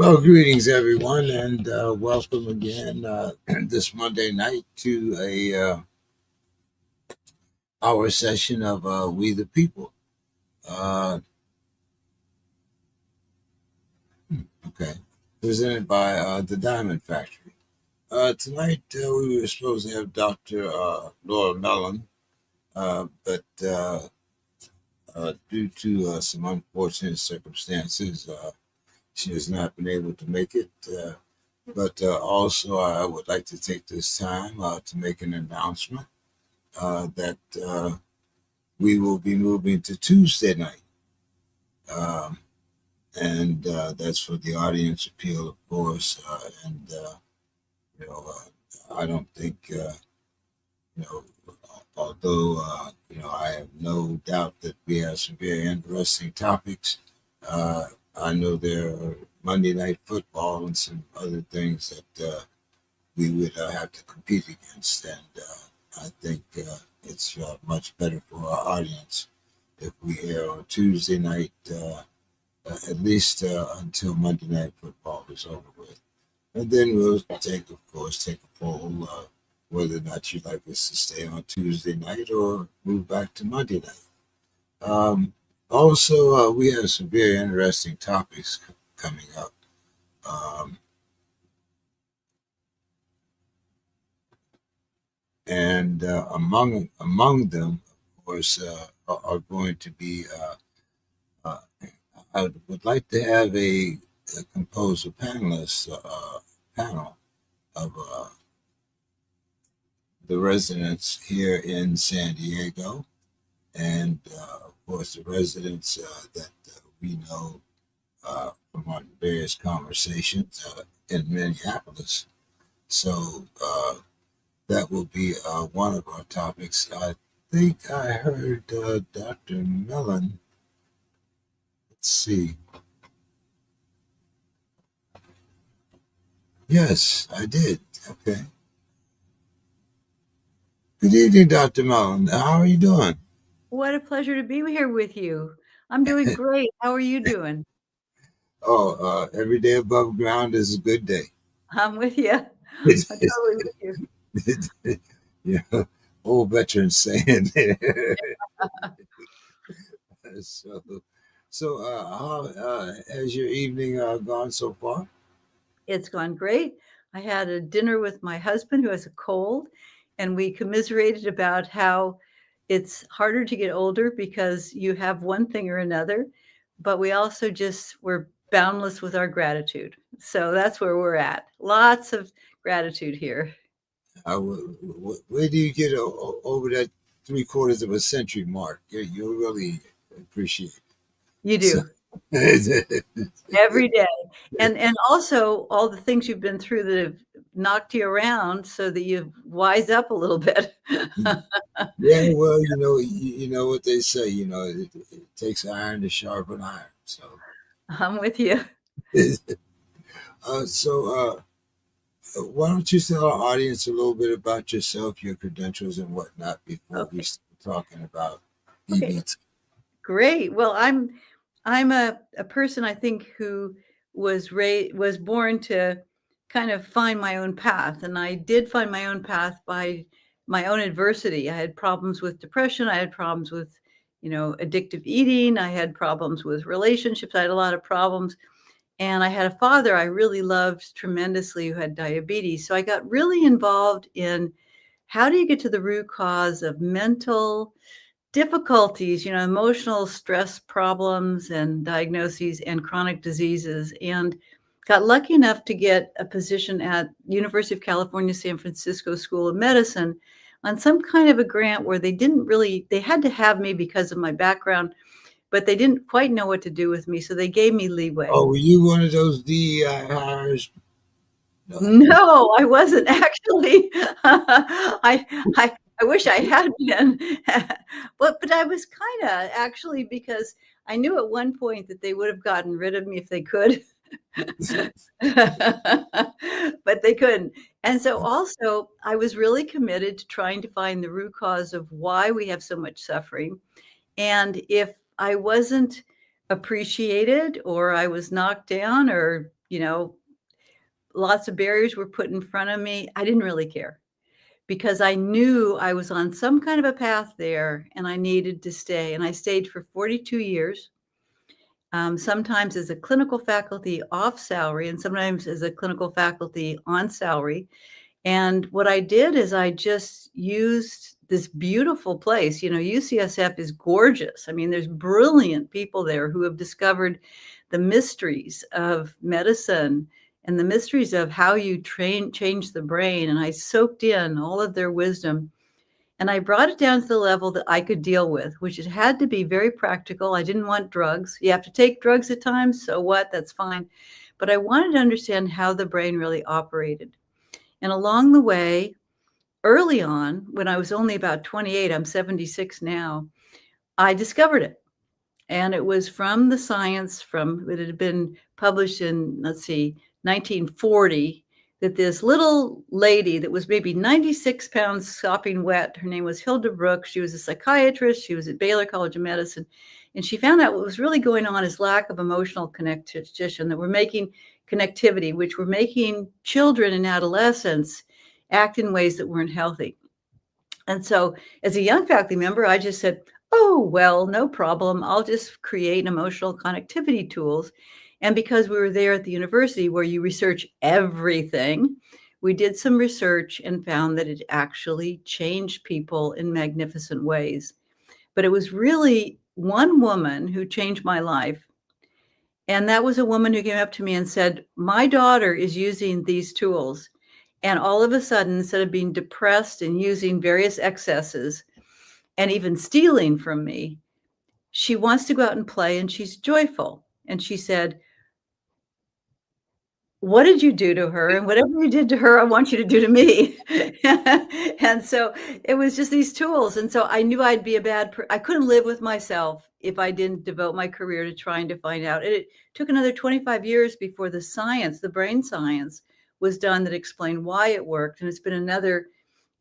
Well, greetings everyone, and welcome again this Monday night to a our session of We the People. Uh, okay, presented by the Diamond Factory. Tonight we were supposed to have Dr. Laurel Mellin, but due to some unfortunate circumstances, she has not been able to make it. But also, I would like to take this time to make an announcement that we will be moving to Tuesday night. Um, and that's for the audience appeal, of course. You know, I don't think, you know, although, I have no doubt that we have some very interesting topics. I know there are Monday Night Football and some other things that we would have to compete against. And I think it's much better for our audience if we air on Tuesday night, at least until Monday Night Football is over with. And then we'll take a poll whether or not you'd like us to stay on Tuesday night or move back to Monday night. Also, we have some very interesting topics coming up. Um, and among them, of course, are going to be. Uh, I would like to have a compose a panelist panel of the residents here in San Diego, and of course the residents that we know from our various conversations in Minneapolis. So that will be one of our topics. I think I heard Dr. Mellon. Let's see. Yes, I did. Okay. Good evening, Dr. Mellon. How are you doing? What a pleasure to be here with you. I'm doing great. How are you doing? Oh, every day above ground is a good day. I'm with you. I'm totally with you. Yeah, old veteran saying. so, so, how has your evening gone so far? It's gone great. I had a dinner with my husband who has a cold, and we commiserated about how it's harder to get older because you have one thing or another, but we also just were boundless with our gratitude. So that's where we're at. Lots of gratitude here. Where do you get over that three-quarters of a century mark? You'll really appreciate You it. So, do. Every day. And also all the things you've been through that have knocked you around so that you wise up a little bit. yeah, well, you know what they say. It takes iron to sharpen iron. So, I'm with you. so why don't you tell our audience a little bit about yourself, your credentials, and whatnot before we Okay. start talking about Okay. EBT? Great. Well, I'm a person I think who was born to kind of find my own path, and I did find my own path by my own adversity. I had problems with depression. I had problems with, addictive eating. I had problems with relationships. I had a lot of problems. And I had a father I really loved tremendously who had diabetes. So I got really involved in how do you get to the root cause of mental difficulties, emotional stress problems and diagnoses and chronic diseases, and got lucky enough to get a position at University of California, San Francisco School of Medicine on some kind of a grant where they had to have me because of my background, but they didn't quite know what to do with me. So they gave me leeway. Oh, were you one of those DEI hires? No. No, I wasn't actually. I wish I had been. But I was kinda actually because I knew at one point that they would have gotten rid of me if they could. But they couldn't. And so also, I was really committed to trying to find the root cause of why we have so much suffering. And if I wasn't appreciated or I was knocked down or, you know, lots of barriers were put in front of me. I didn't really care because I knew I was on some kind of a path there and I needed to stay. And I stayed for 42 years, sometimes as a clinical faculty off salary and sometimes as a clinical faculty on salary. And what I did is I just used this beautiful place. You know, UCSF is gorgeous. I mean, there's brilliant people there who have discovered the mysteries of medicine and the mysteries of how you change the brain. And I soaked in all of their wisdom and I brought it down to the level that I could deal with, which it had to be very practical. I didn't want drugs. You have to take drugs at times. So what? That's fine. But I wanted to understand how the brain really operated. And along the way, early on, when I was only about 28, I'm 76 now, I discovered it. And it was from the science from it had been published in, let's see, 1940, that this little lady that was maybe 96 pounds sopping wet, her name was Hilda Brooks. She was a psychiatrist. She was at Baylor College of Medicine. And she found out what was really going on is lack of emotional connection, that we're making connectivity, which were making children and adolescents act in ways that weren't healthy. And so as a young faculty member, I just said, oh, well, no problem. I'll just create emotional connectivity tools. And because we were there at the university where you research everything, we did some research and found that it actually changed people in magnificent ways. But it was really one woman who changed my life. And that was a woman who came up to me and said, my daughter is using these tools. And all of a sudden, instead of being depressed and using various excesses and even stealing from me, she wants to go out and play and she's joyful. And she said, what did you do to her? And whatever you did to her, I want you to do to me. And so it was just these tools. And so I knew I'd be I couldn't live with myself if I didn't devote my career to trying to find out. And it took another 25 years before the science, the brain science, was done that explained why it worked. And it's been another,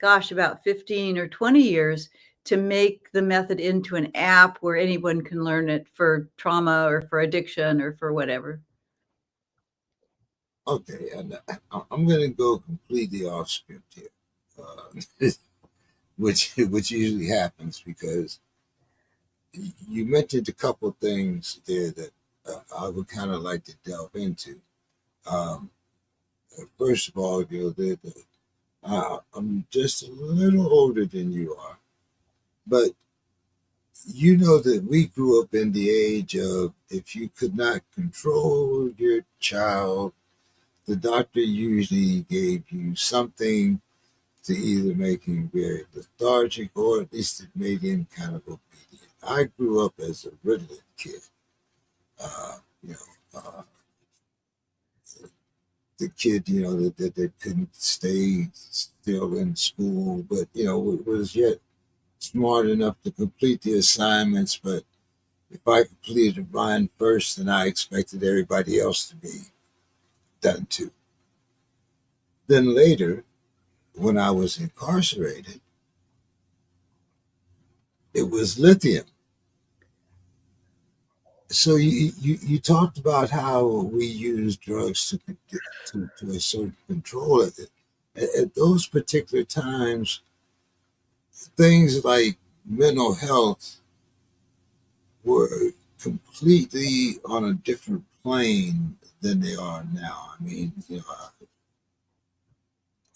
gosh, about 15 or 20 years to make the method into an app where anyone can learn it for trauma or for addiction or for whatever. Okay, and I'm going to go completely off script here, which usually happens because you mentioned a couple of things there that I would kind of like to delve into. Um, First of all, I'm just a little older than you are, but you know that we grew up in the age of if you could not control your child, the doctor usually gave you something to either make him very lethargic or at least it made him kind of obedient. I grew up as a Ritalin kid. Uh, you know, the kid, that couldn't stay still in school, but, was yet smart enough to complete the assignments. But if I completed mine first, then I expected everybody else to be done too. Then later, when I was incarcerated, it was lithium. So you talked about how we use drugs to assert control of it. At those particular times, things like mental health were completely on a different plane than they are now. I mean,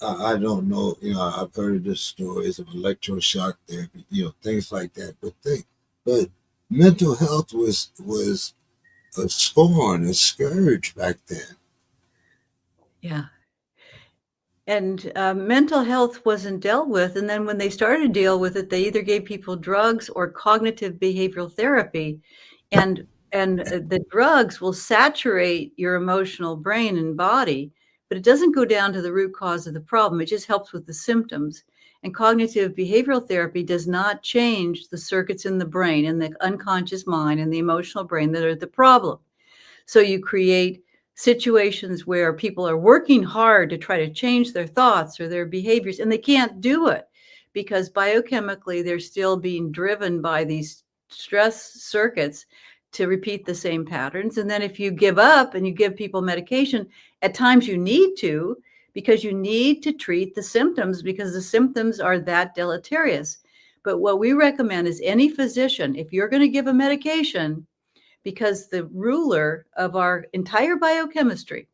I don't know. I've heard the stories of electroshock therapy, things like that. But mental health was a scorn, a scourge back then. Yeah. And mental health wasn't dealt with. And then when they started to deal with it, they either gave people drugs or cognitive behavioral therapy. And the drugs will saturate your emotional brain and body, but it doesn't go down to the root cause of the problem. It just helps with the symptoms. And cognitive behavioral therapy does not change the circuits in the brain and the unconscious mind and the emotional brain that are the problem. So you create situations where people are working hard to try to change their thoughts or their behaviors, and they can't do it because biochemically they're still being driven by these stress circuits to repeat the same patterns. And then if you give up and you give people medication, at times you need to, because you need to treat the symptoms, because the symptoms are that deleterious. But what we recommend is any physician, if you're going to give a medication, because the ruler of our entire biochemistry,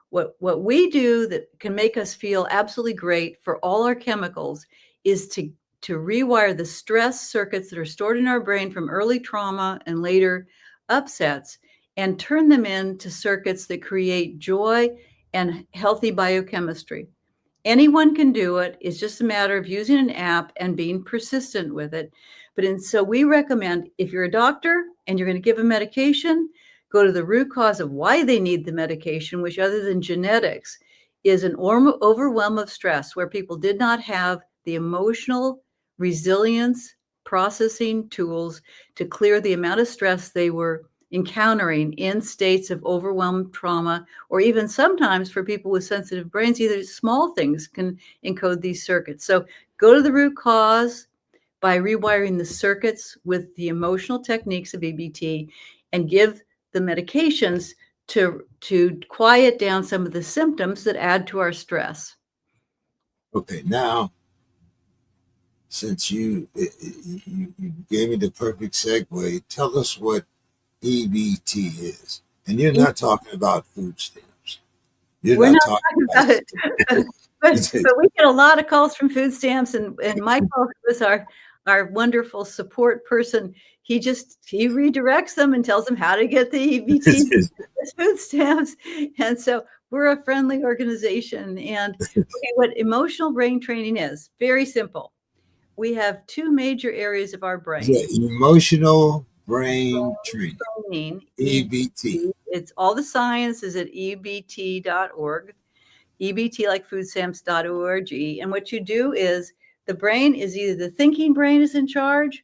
what we do that can make us feel absolutely great for all our chemicals is to rewire the stress circuits that are stored in our brain from early trauma and later upsets, and turn them into circuits that create joy and healthy biochemistry. Anyone can do it. It's just a matter of using an app and being persistent with it. So we recommend, if you're a doctor and you're going to give a medication, go to the root cause of why they need the medication, which, other than genetics, is an overwhelm of stress, where people did not have the emotional resilience processing tools to clear the amount of stress they were encountering in states of overwhelmed trauma, or even sometimes for people with sensitive brains, either small things can encode these circuits. So go to the root cause by rewiring the circuits with the emotional techniques of EBT, and give the medications to quiet down some of the symptoms that add to our stress. Okay, now, since you gave me the perfect segue, tell us what EBT is. And you're not talking about food stamps. You're We're not not talking talking about it. But we get a lot of calls from food stamps, and Michael, who is our wonderful support person, he redirects them and tells them how to get the EBT food stamps. And so we're a friendly organization. And what emotional brain training is, very simple. We have two major areas of our brain. Emotional brain training, EBT. It's all the science is at ebt.org. EBT, like foodstamps.org. And what you do is, the brain is either the thinking brain is in charge,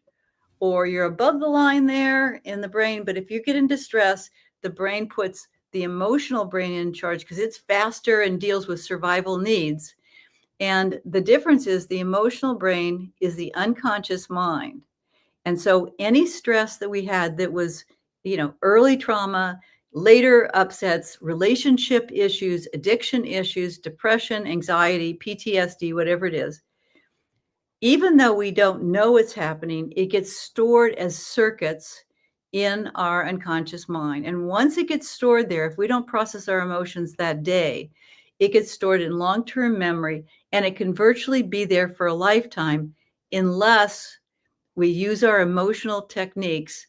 or you're above the line there in the brain. But if you get into stress, the brain puts the emotional brain in charge, because it's faster and deals with survival needs. And the difference is, the emotional brain is the unconscious mind. And so any stress that we had that was, early trauma, later upsets, relationship issues, addiction issues, depression, anxiety, PTSD, whatever it is, even though we don't know it's happening, it gets stored as circuits in our unconscious mind. And once it gets stored there, if we don't process our emotions that day, it gets stored in long-term memory, and it can virtually be there for a lifetime, unless we use our emotional techniques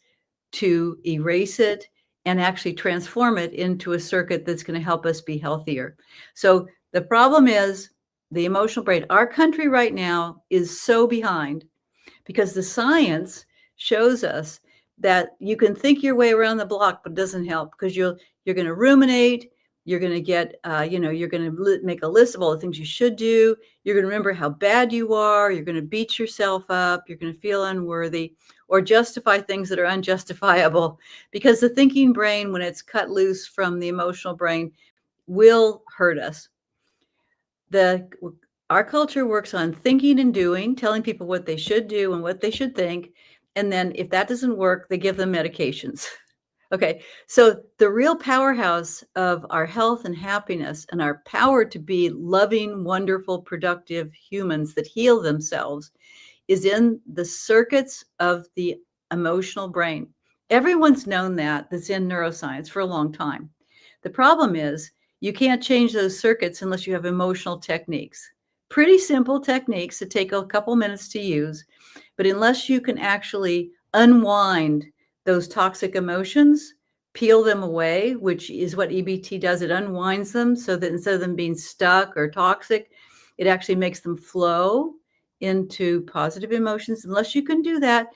to erase it and actually transform it into a circuit that's going to help us be healthier. So the problem is the emotional brain. Our country right now is so behind, because the science shows us that you can think your way around the block, but it doesn't help, because you're going to ruminate. You're going to get, you're going to make a list of all the things you should do. You're going to remember how bad you are. You're going to beat yourself up. You're going to feel unworthy, or justify things that are unjustifiable, because the thinking brain, when it's cut loose from the emotional brain, will hurt us. Our culture works on thinking and doing, telling people what they should do and what they should think. And then if that doesn't work, they give them medications. Okay, so the real powerhouse of our health and happiness, and our power to be loving, wonderful, productive humans that heal themselves, is in the circuits of the emotional brain. Everyone's known that's in neuroscience for a long time. The problem is, you can't change those circuits unless you have emotional techniques. Pretty simple techniques that take a couple minutes to use, but unless you can actually unwind those toxic emotions, peel them away, which is what EBT does. It unwinds them, so that instead of them being stuck or toxic, it actually makes them flow into positive emotions. Unless you can do that,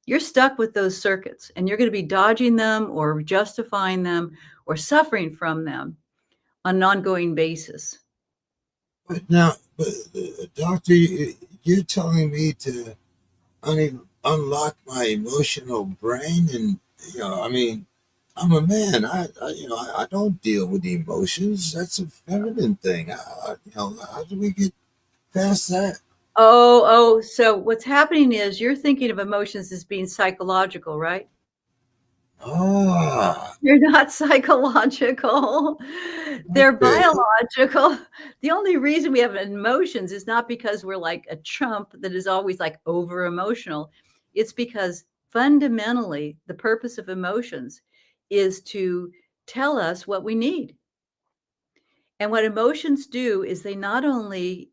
you're stuck with those circuits, and you're going to be dodging them or justifying them or suffering from them on an ongoing basis. But now, doctor, you're telling me to unlock my emotional brain, and I mean, I'm a man. I don't deal with emotions. That's a feminine thing. How do we get past that? So what's happening is, you're thinking of emotions as being psychological, right? Ah, They're not psychological. They're okay. biological. The only reason we have emotions is not because we're like a chump that is always like over emotional. It's because fundamentally the purpose of emotions is to tell us what we need. And what emotions do is they not only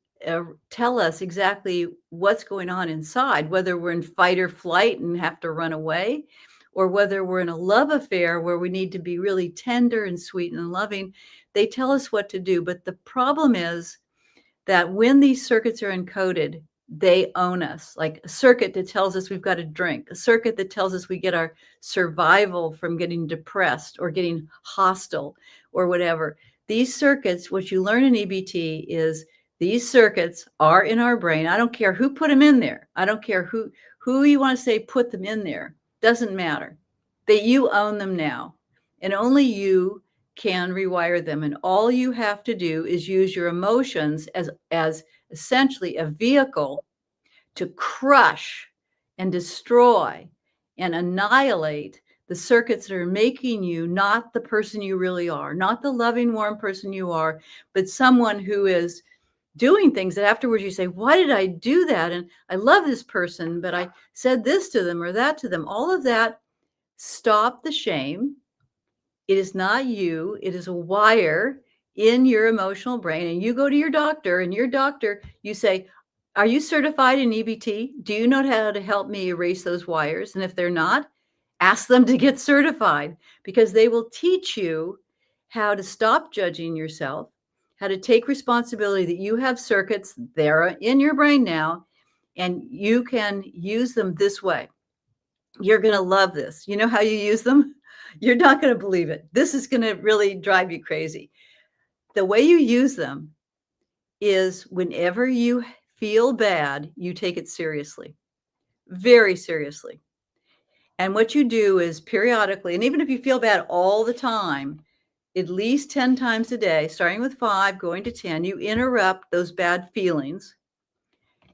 tell us exactly what's going on inside, whether we're in fight or flight and have to run away, or whether we're in a love affair where we need to be really tender and sweet and loving, they tell us what to do. But the problem is that when these circuits are encoded, they own us. Like a circuit that tells us we've got to drink, a circuit that tells us we get our survival from getting depressed or getting hostile or whatever. These circuits, what you learn in EBT is these circuits are in our brain. I don't care who put them in there. I don't care who you want to say put them in there. Doesn't matter. That you own them now. And only you can rewire them, and all you have to do is use your emotions as essentially a vehicle to crush and destroy and annihilate the circuits that are making you not the person you really are, not the loving warm person you are, but someone who is doing things that afterwards you say, why did I do that? And I love this person, but I said this to them or that to them. All of that, stop the shame. It is not you. It is a wire in your emotional brain. And you go to your doctor, and your doctor, you say, are you certified in EBT? Do you know how to help me erase those wires? And if they're not, ask them to get certified, because they will teach you how to stop judging yourself, how to take responsibility that you have circuits there in your brain now, and you can use them this way. You're going to love this. You know how you use them? You're not going to believe it. This is going to really drive you crazy. The way you use them is whenever you feel bad, you take it seriously, very seriously. And what you do is periodically, and even if you feel bad all the time, at least 10 times a day, starting with 5, going to 10, you interrupt those bad feelings.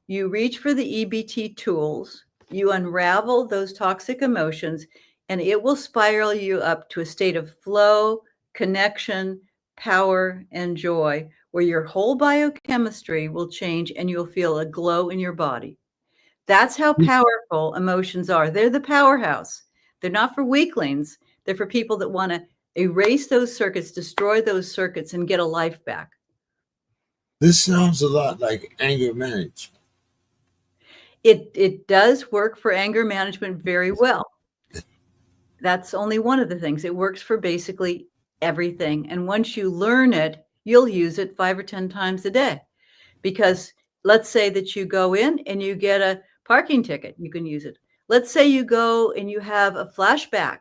You reach for the EBT tools, you unravel those toxic emotions, and it will spiral you up to a state of flow, connection, power, and joy, where your whole biochemistry will change and you'll feel a glow in your body. That's how powerful emotions are. They're the powerhouse. They're not for weaklings, they're for people that want to erase those circuits, destroy those circuits, and get a life back. This sounds a lot like anger management. It does work for anger management very well. That's only one of the things. It works for basically everything. And once you learn it, you'll use it 5 or 10 times a day. Because let's say that you go in and you get a parking ticket, you can use it. Let's say you go and you have a flashback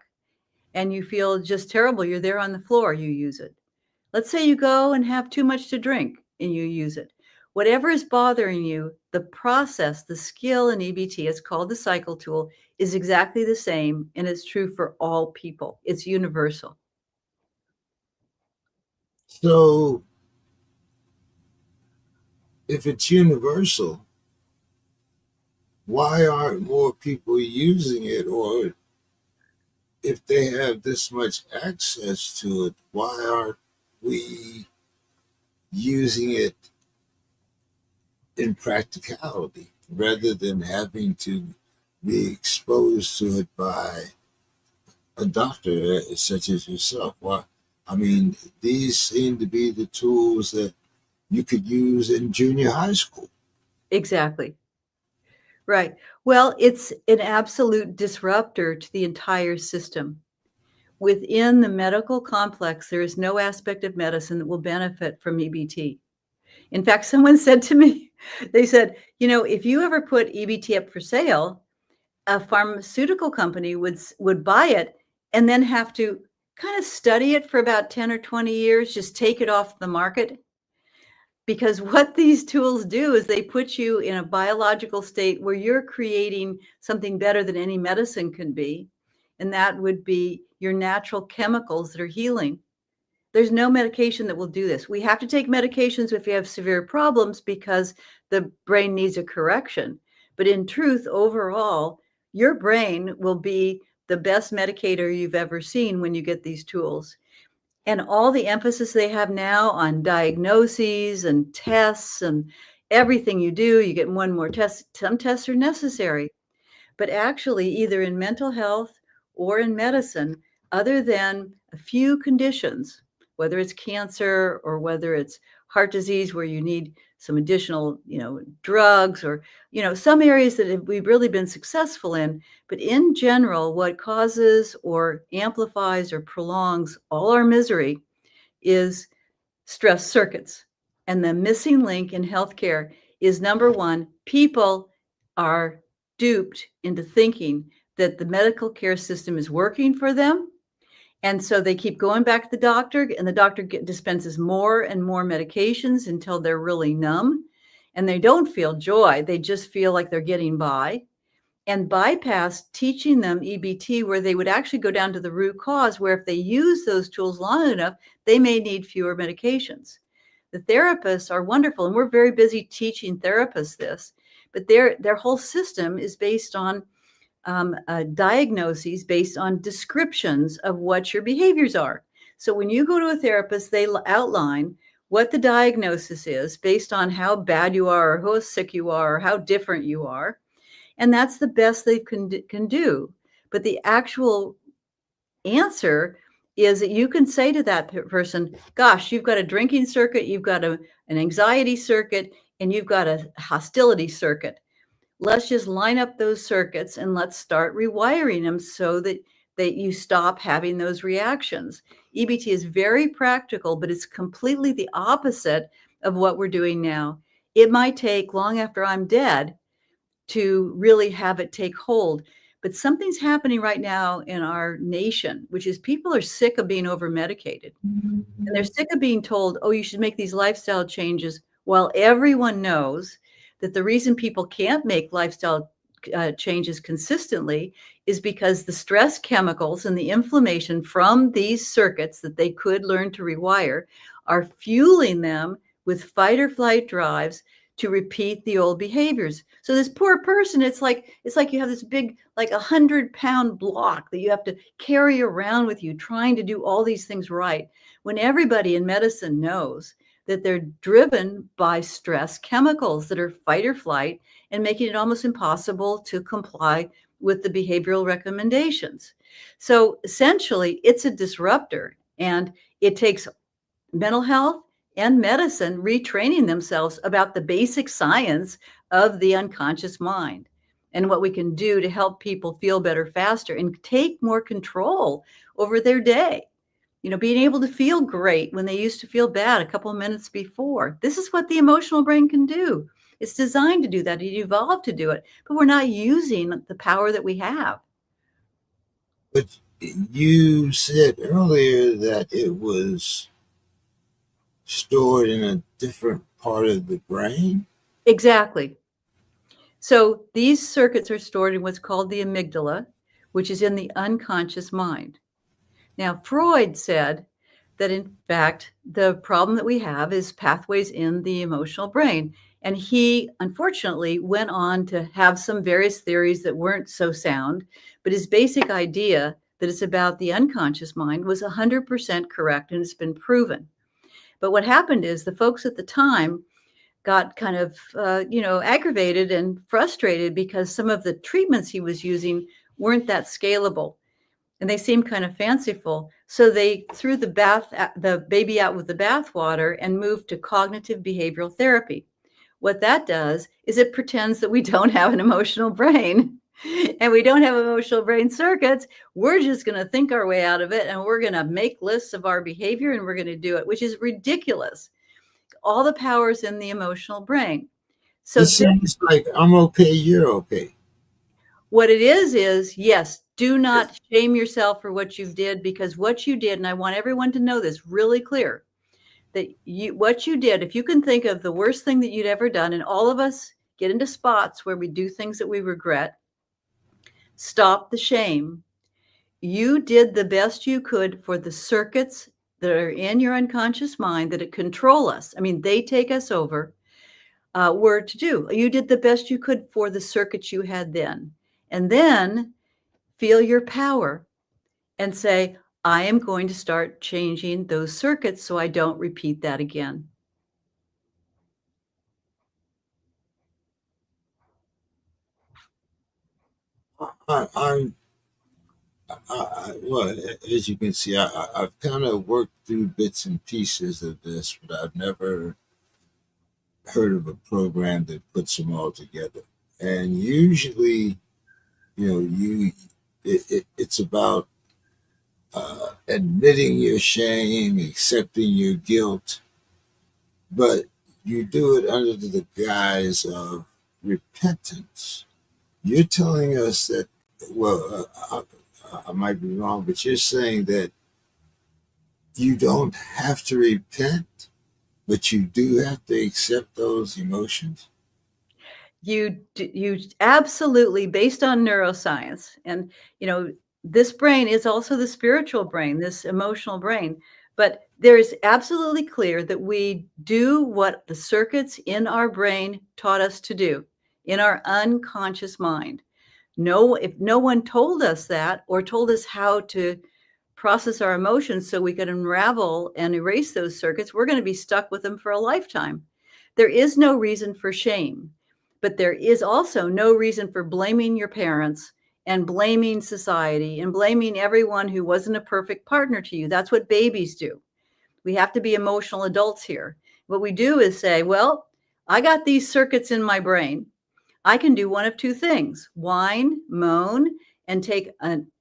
and you feel just terrible. You're there on the floor, you use it. Let's say you go and have too much to drink and you use it. Whatever is bothering you, the process, the skill in EBT, it's called the cycle tool, is exactly the same, and it's true for all people. It's universal. So, if it's universal, why aren't more people using it? Or if they have this much access to it, why aren't we using it in practicality rather than having to be exposed to it by a doctor such as yourself? Why? I mean, these seem to be the tools that you could use in junior high school. Exactly. Right. Well, it's an absolute disruptor to the entire system. Within the medical complex, there is no aspect of medicine that will benefit from EBT. In fact, someone said to me, they said, if you ever put EBT up for sale, a pharmaceutical company would buy it and then have to kind of study it for about 10 or 20 years, just take it off the market. Because what these tools do is they put you in a biological state where you're creating something better than any medicine can be. And that would be your natural chemicals that are healing. There's no medication that will do this. We have to take medications if you have severe problems because the brain needs a correction. But in truth, overall, your brain will be the best medicator you've ever seen when you get these tools. And all the emphasis they have now on diagnoses and tests and everything you do, you get one more test. Some tests are necessary, but actually, either in mental health or in medicine, other than a few conditions, whether it's cancer or whether it's heart disease where you need some additional, drugs, or, some areas that we've really been successful in. But in general, what causes or amplifies or prolongs all our misery is stress circuits. And the missing link in healthcare is, number one, people are duped into thinking that the medical care system is working for them. And so they keep going back to the doctor, and the doctor dispenses more and more medications until they're really numb, and they don't feel joy. They just feel like they're getting by, and bypass teaching them EBT, where they would actually go down to the root cause, where if they use those tools long enough, they may need fewer medications. The therapists are wonderful, and we're very busy teaching therapists this, but their whole system is based on diagnoses, based on descriptions of what your behaviors are. So when you go to a therapist, they outline what the diagnosis is based on how bad you are, or how sick you are, or how different you are. And that's the best they can do. But the actual answer is that you can say to that person, gosh, you've got a drinking circuit, you've got an anxiety circuit, and you've got a hostility circuit. Let's just line up those circuits and let's start rewiring them so that you stop having those reactions. EBT is very practical, but it's completely the opposite of what we're doing now. It might take long after I'm dead to really have it take hold. But something's happening right now in our nation, which is people are sick of being over medicated. And they're sick of being told, oh, you should make these lifestyle changes, while everyone knows that the reason people can't make lifestyle changes consistently is because the stress chemicals and the inflammation from these circuits that they could learn to rewire are fueling them with fight or flight drives to repeat the old behaviors. So this poor person, it's like you have this big, like 100-pound block that you have to carry around with you, trying to do all these things right, when everybody in medicine knows that they're driven by stress chemicals that are fight or flight and making it almost impossible to comply with the behavioral recommendations. So essentially, it's a disruptor, and it takes mental health and medicine retraining themselves about the basic science of the unconscious mind and what we can do to help people feel better faster and take more control over their day. Being able to feel great when they used to feel bad a couple of minutes before. This is what the emotional brain can do. It's designed to do that. It evolved to do it, but we're not using the power that we have. But you said earlier that it was stored in a different part of the brain. Exactly. So these circuits are stored in what's called the amygdala, which is in the unconscious mind. Now, Freud said that, in fact, the problem that we have is pathways in the emotional brain. And he, unfortunately, went on to have some various theories that weren't so sound. But his basic idea that it's about the unconscious mind was 100% correct, and it's been proven. But what happened is the folks at the time got kind of, aggravated and frustrated because some of the treatments he was using weren't that scalable. And they seemed kind of fanciful. So they threw the baby out with the bathwater and moved to cognitive behavioral therapy. What that does is it pretends that we don't have an emotional brain and we don't have emotional brain circuits. We're just going to think our way out of it, and we're going to make lists of our behavior, and we're going to do it, which is ridiculous. All the power's in the emotional brain. So It sounds like I'm okay, you're okay. What it is, yes, do not shame yourself for what you did, because what you did, and I want everyone to know this really clear, that what you did, if you can think of the worst thing that you'd ever done, and all of us get into spots where we do things that we regret, stop the shame. You did the best you could for the circuits that are in your unconscious mind that control us. I mean, they take us over, were to do. You did the best you could for the circuits you had then. And then feel your power and say, I am going to start changing those circuits so I don't repeat that again. I'm well, as you can see, I've kind of worked through bits and pieces of this, but I've never heard of a program that puts them all together. And usually, it's about admitting your shame, accepting your guilt, but you do it under the guise of repentance. You're telling us that, well, I might be wrong, but you're saying that you don't have to repent, but you do have to accept those emotions. You absolutely, based on neuroscience, and this brain is also the spiritual brain, this emotional brain, but there is absolutely clear that we do what the circuits in our brain taught us to do in our unconscious mind. No, if no one told us that or told us how to process our emotions so we could unravel and erase those circuits, we're going to be stuck with them for a lifetime. There is no reason for shame, but there is also no reason for blaming your parents and blaming society and blaming everyone who wasn't a perfect partner to you. That's what babies do. We have to be emotional adults here. What we do is say, well, I got these circuits in my brain. I can do one of two things: whine, moan, and take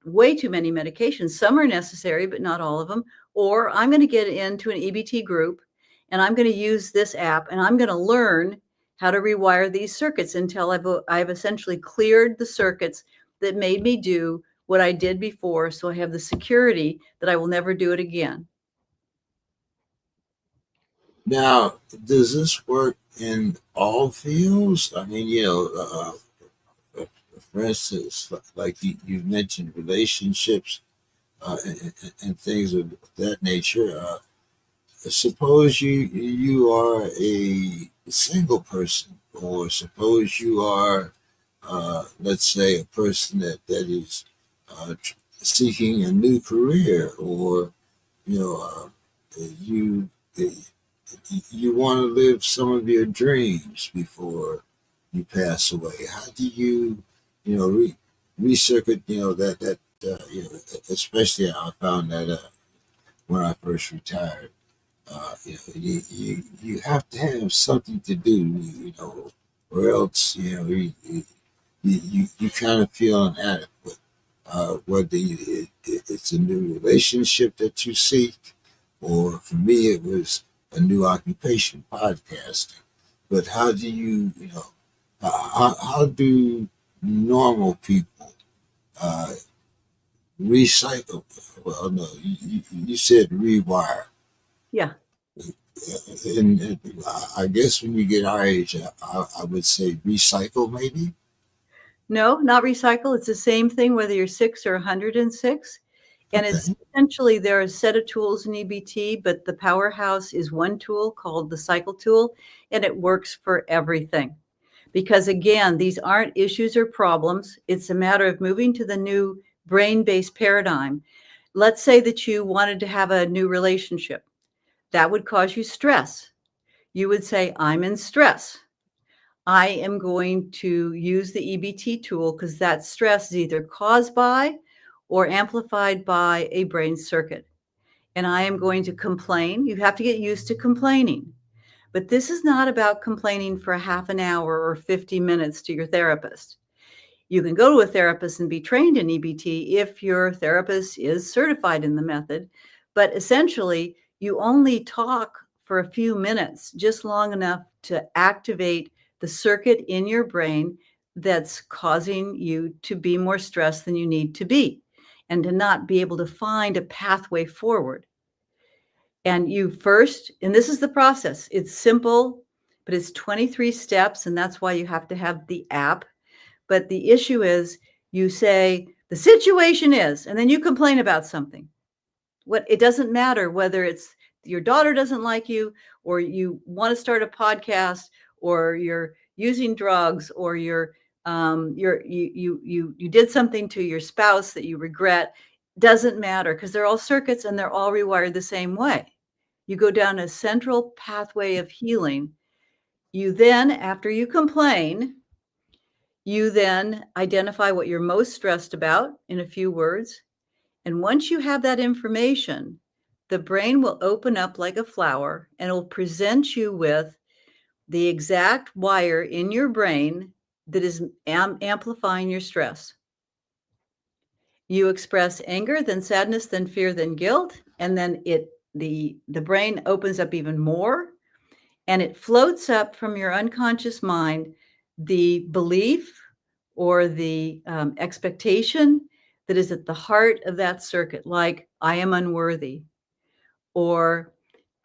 way too many medications. Some are necessary, but not all of them. Or I'm going to get into an EBT group and I'm going to use this app and I'm going to learn how to rewire these circuits until I've essentially cleared the circuits that made me do what I did before. So I have the security that I will never do it again. Now, does this work in all fields? I mean, for instance, like you mentioned relationships and things of that nature. Suppose you are a single person, or suppose you are, let's say, a person that is seeking a new career, or you know, you you want to live some of your dreams before you pass away. How do you, recircuit, especially I found that when I first retired, you have to have something to do, or else, you kind of feel inadequate. Whether it's a new relationship that you seek, or for me, it was a new occupation, podcasting. But how do how do normal people uh, recycle? Well, no, you said rewire. Yeah. And I guess when you get our age, I would say recycle maybe. No, not recycle. It's the same thing whether you're 6 or 106. And it's Okay. essentially there are a set of tools in EBT, but the powerhouse is one tool called the cycle tool, and it works for everything. Because again, these aren't issues or problems. It's a matter of moving to the new brain-based paradigm. Let's say that you wanted to have a new relationship. That would cause you stress. You would say, I'm in stress. I am going to use the EBT tool because that stress is either caused by or amplified by a brain circuit. And I am going to complain. You have to get used to complaining. But this is not about complaining for a half an hour or 50 minutes to your therapist. You can go to a therapist and be trained in EBT if your therapist is certified in the method. But essentially, you only talk for a few minutes, just long enough to activate the circuit in your brain that's causing you to be more stressed than you need to be and to not be able to find a pathway forward. And you first, and this is the process, it's simple, but it's 23 steps. And that's why you have to have the app. But the issue is you say, the situation is, and then you complain about something. It doesn't matter whether it's your daughter doesn't like you, or you want to start a podcast, or you're using drugs, or you're You did something to your spouse that you regret. Doesn't matter, because they're all circuits and they're all rewired the same way. You go down a central pathway of healing. You then, after you complain, you then identify what you're most stressed about in a few words. And once you have that information, the brain will open up like a flower and it will present you with the exact wire in your brain that is amplifying your stress. You express anger, then sadness, then fear, then guilt, and then the brain opens up even more, and it floats up from your unconscious mind the belief or the expectation that is at the heart of that circuit, like I am unworthy, or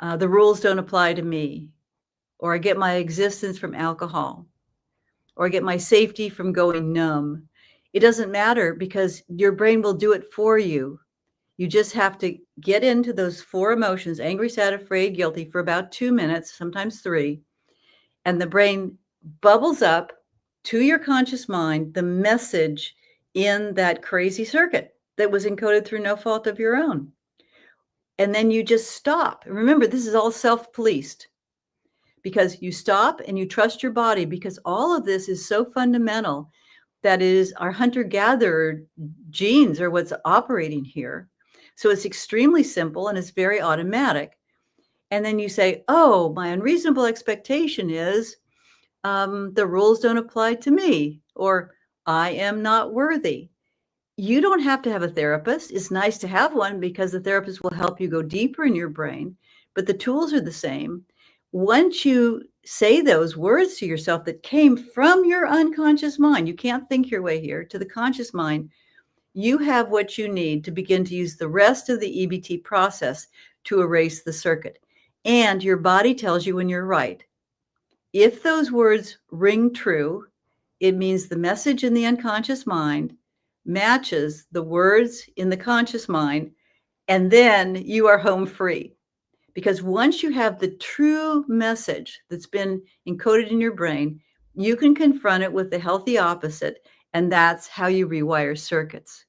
the rules don't apply to me, or I get my existence from alcohol, or I get my safety from going numb. It doesn't matter, because your brain will do it for you. You just have to get into those 4 emotions, angry, sad, afraid, guilty, for about 2 minutes, sometimes 3. And the brain bubbles up to your conscious mind the message in that crazy circuit that was encoded through no fault of your own. And then you just stop. Remember, this is all self-policed, because you stop and you trust your body, because all of this is so fundamental. That is, our hunter-gatherer genes are what's operating here. So it's extremely simple and it's very automatic. And then you say, oh, my unreasonable expectation is the rules don't apply to me, or I am not worthy. You don't have to have a therapist. It's nice to have one, because the therapist will help you go deeper in your brain, but the tools are the same. Once you say those words to yourself that came from your unconscious mind, you can't think your way here, to the conscious mind, you have what you need to begin to use the rest of the EBT process to erase the circuit. And your body tells you when you're right. If those words ring true, it means the message in the unconscious mind matches the words in the conscious mind, and then you are home free. Because once you have the true message that's been encoded in your brain, you can confront it with the healthy opposite, and that's how you rewire circuits.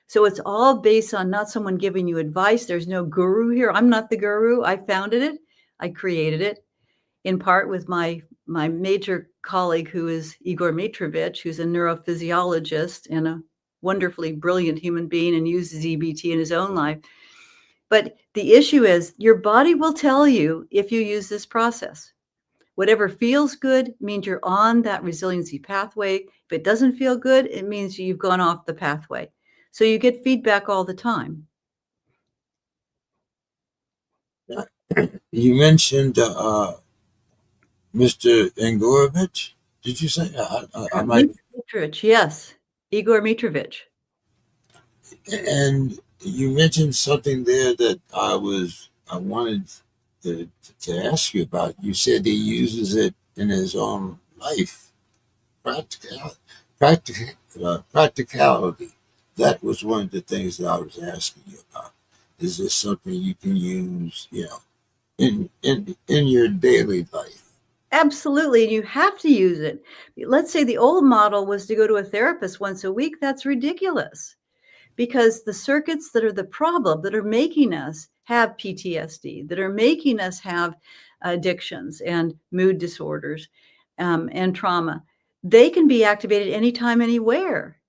So it's all based on not someone giving you advice. There's no guru here. I'm not the guru. I founded it. I created it, in part with my major colleague, who is Igor Mitrovich, who's a neurophysiologist and a wonderfully brilliant human being and uses EBT in his own life. But the issue is, your body will tell you if you use this process. Whatever feels good means you're on that resiliency pathway. If it doesn't feel good, it means you've gone off the pathway. So you get feedback all the time. You mentioned Mr. Engorovich. Did you say? I might. Mitrovich, yes, Igor Mitrovich. And you mentioned something there that I wanted to ask you about. You said he uses it in his own life. Practicality. That was one of the things that I was asking you about. Is this something you can use, in your daily life? Absolutely. And you have to use it. Let's say the old model was to go to a therapist once a week. That's ridiculous, because the circuits that are the problem, that are making us have PTSD, that are making us have addictions and mood disorders and trauma, they can be activated anytime, anywhere.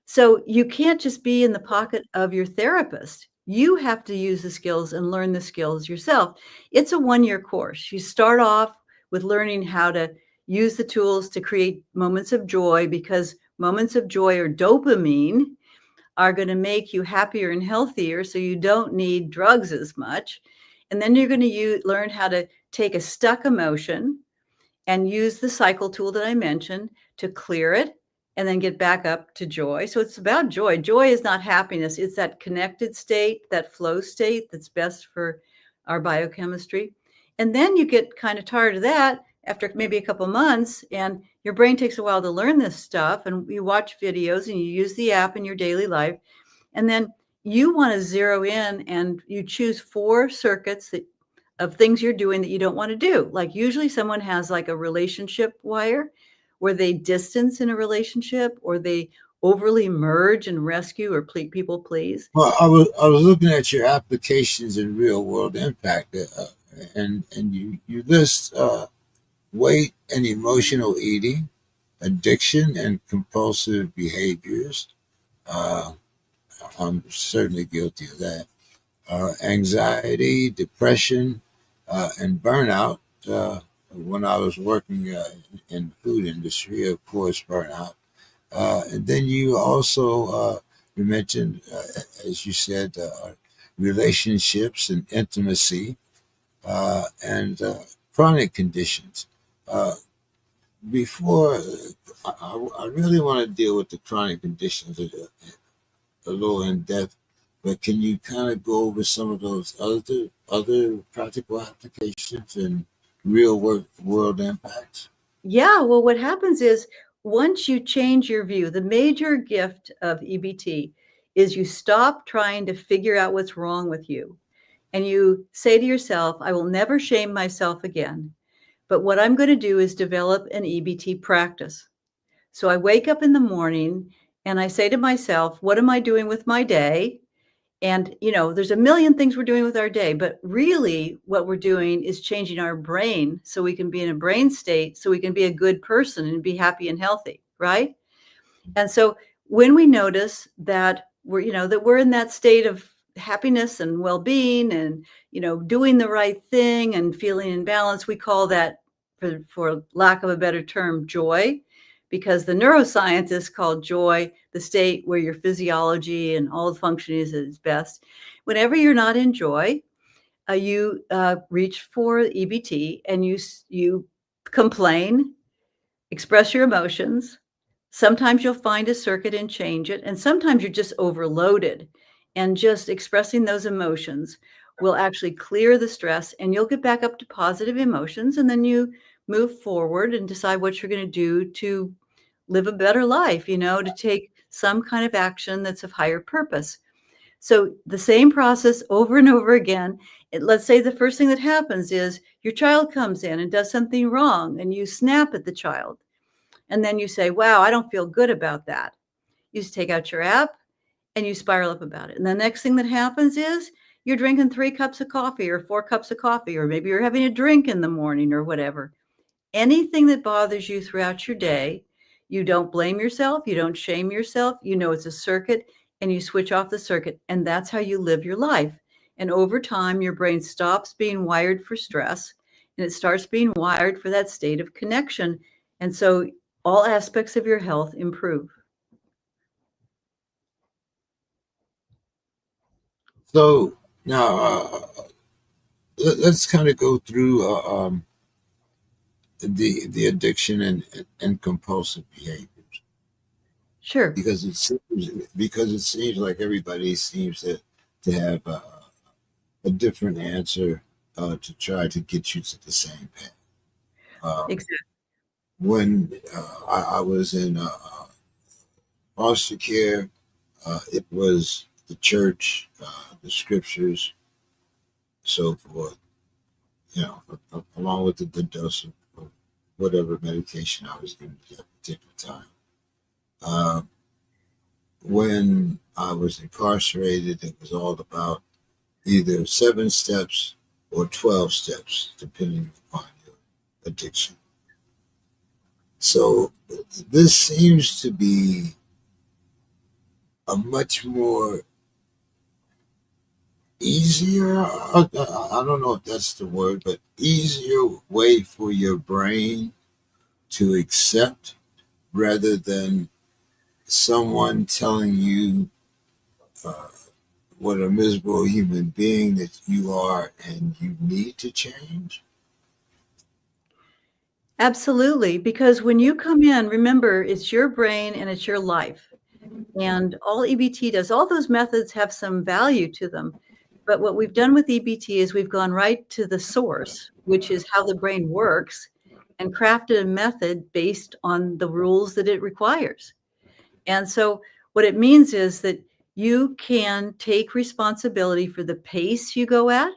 So you can't just be in the pocket of your therapist. You have to use the skills and learn the skills yourself. It's a 1-year course. You start off with learning how to use the tools to create moments of joy, because moments of joy, or dopamine, are going to make you happier and healthier, so you don't need drugs as much. And then you're going to learn how to take a stuck emotion and use the cycle tool that I mentioned to clear it and then get back up to joy. So it's about joy. Joy is not happiness. It's that connected state, that flow state that's best for our biochemistry. And then you get kind of tired of that after maybe a couple months, and your brain takes a while to learn this stuff, and you watch videos and you use the app in your daily life. And then you want to zero in and you choose 4 circuits of things you're doing that you don't want to do. Like, usually someone has like a relationship wire. where they distance in a relationship or they overly merge and rescue or people please. Well, I was looking at your applications in real world impact, and you list weight and emotional eating, addiction and compulsive behaviors. Uh, I'm certainly guilty of that. Anxiety, depression, and burnout. When I was working in the food industry, of course, burnout. And then you also you mentioned, as you said, relationships and intimacy and chronic conditions. Uh, before I really want to deal with the chronic conditions a little in depth, but can you kind of go over some of those other practical applications and real world impacts? Yeah, well, what happens is once you change your view, the major gift of EBT is you stop trying to figure out what's wrong with you. And you say to yourself, I will never shame myself again. But what I'm going to do is develop an EBT practice. So I wake up in the morning and I say to myself, what am I doing with my day? And, there's a million things we're doing with our day, but really what we're doing is changing our brain so we can be in a brain state so we can be a good person and be happy and healthy, right? And so when we notice that we're in that state of happiness and well-being and, doing the right thing and feeling in balance, we call that, for lack of a better term, joy, because the neuroscientists call joy the state where your physiology and all the functioning is at its best. Whenever you're not in joy, you reach for EBT and you complain, express your emotions. Sometimes you'll find a circuit and change it, and sometimes you're just overloaded. And just expressing those emotions will actually clear the stress, and you'll get back up to positive emotions. And then you move forward and decide what you're going to do to live a better life, to take some kind of action that's of higher purpose. So the same process over and over again. Let's say the first thing that happens is your child comes in and does something wrong, and you snap at the child. And then you say, wow, I don't feel good about that. You just take out your app and you spiral up about it. And the next thing that happens is you're drinking 3 cups of coffee or 4 cups of coffee, or maybe you're having a drink in the morning or whatever. Anything that bothers you throughout your day, you don't blame yourself. You don't shame yourself. You know it's a circuit and you switch off the circuit. And that's how you live your life. And over time, your brain stops being wired for stress and it starts being wired for that state of connection. And so all aspects of your health improve. So now let's kind of go through the addiction and compulsive behaviors, Sure. because it seems like everybody seems to have a different answer to try to get you to the same path. Exactly. When I was in foster care, it was the church, the scriptures, so forth. Along with the dose of whatever medication I was given at that particular time. Uh, when I was incarcerated, it was all about either 7 steps or 12 steps, depending upon your addiction. So this seems to be a much more easier, I don't know if that's the word, but easier way for your brain to accept rather than someone telling you uh, what a miserable human being that you are and you need to change. Absolutely. Because when you come in, remember, it's your brain and it's your life. And all EBT does, all those methods have some value to them. But what we've done with EBT is we've gone right to the source, which is how the brain works, and crafted a method based on the rules that it requires. And so what it means is that you can take responsibility for the pace you go at,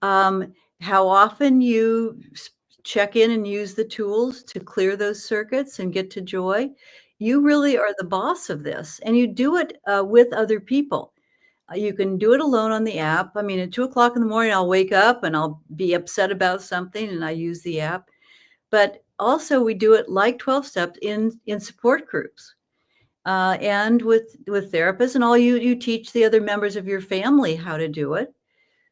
how often you check in and use the tools to clear those circuits and get to joy, you really are the boss of this, and you do it with other people. You can do it alone on the app. I mean, at 2 o'clock in the morning, I'll wake up and I'll be upset about something, and I use the app. But also, we do it like 12 steps in support groups and with therapists, and all you teach the other members of your family how to do it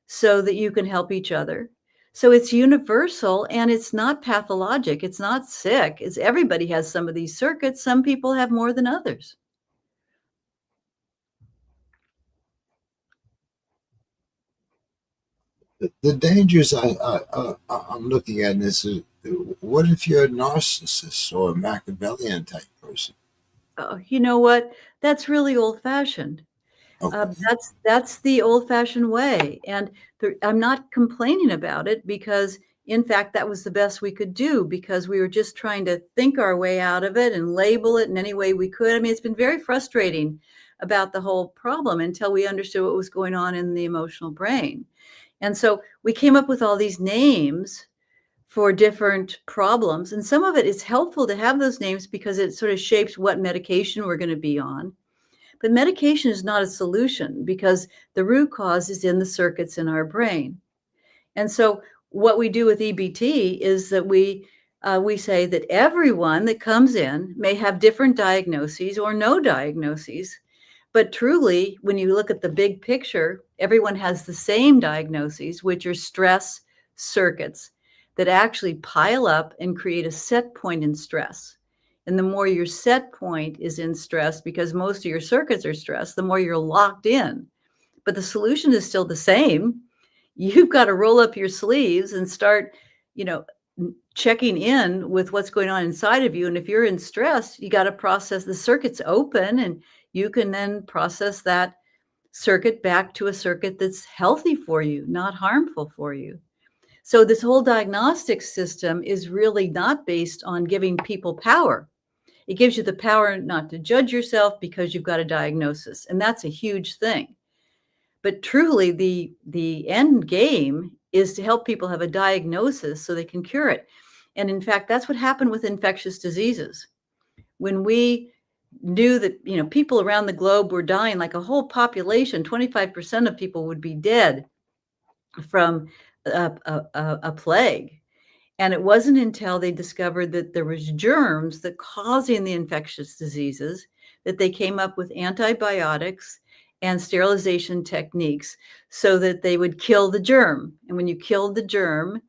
so that you can help each other. So it's universal and it's not pathologic. It's not sick. It's everybody has some of these circuits. Some people have more than others. The dangers I'm looking at in this is, what if you're a narcissist or a Machiavellian type person? You know what? That's really old-fashioned. Okay. That's the old-fashioned way, and I'm not complaining about it because, in fact, that was the best we could do because we were just trying to think our way out of it and label it in any way we could. I mean, it's been very frustrating about the whole problem until we understood what was going on in the emotional brain. And so we came up with all these names for different problems, and some of it is helpful to have those names because it sort of shapes what medication we're gonna be on. But medication is not a solution because the root cause is in the circuits in our brain. And so what we do with EBT is that we say that everyone that comes in may have different diagnoses or no diagnoses. But truly, when you look at the big picture, everyone has the same diagnoses, which are stress circuits that actually pile up and create a set point in stress. And the more your set point is in stress, because most of your circuits are stressed, the more you're locked in. But the solution is still the same. You've got to roll up your sleeves and start, you know, checking in with what's going on inside of you. And if you're in stress, you got to process the circuits open, and you can then process that circuit back to a circuit that's healthy for you, not harmful for you. So this whole diagnostic system is really not based on giving people power. It gives you the power not to judge yourself because you've got a diagnosis, and that's a huge thing. But truly, the end game is to help people have a diagnosis so they can cure it. And in fact, that's what happened with infectious diseases. When we knew that, people around the globe were dying, like a whole population, 25% of people would be dead from a plague. And it wasn't until they discovered that there was germs that causing the infectious diseases that they came up with antibiotics and sterilization techniques so that they would kill the germ. And when you killed the germ,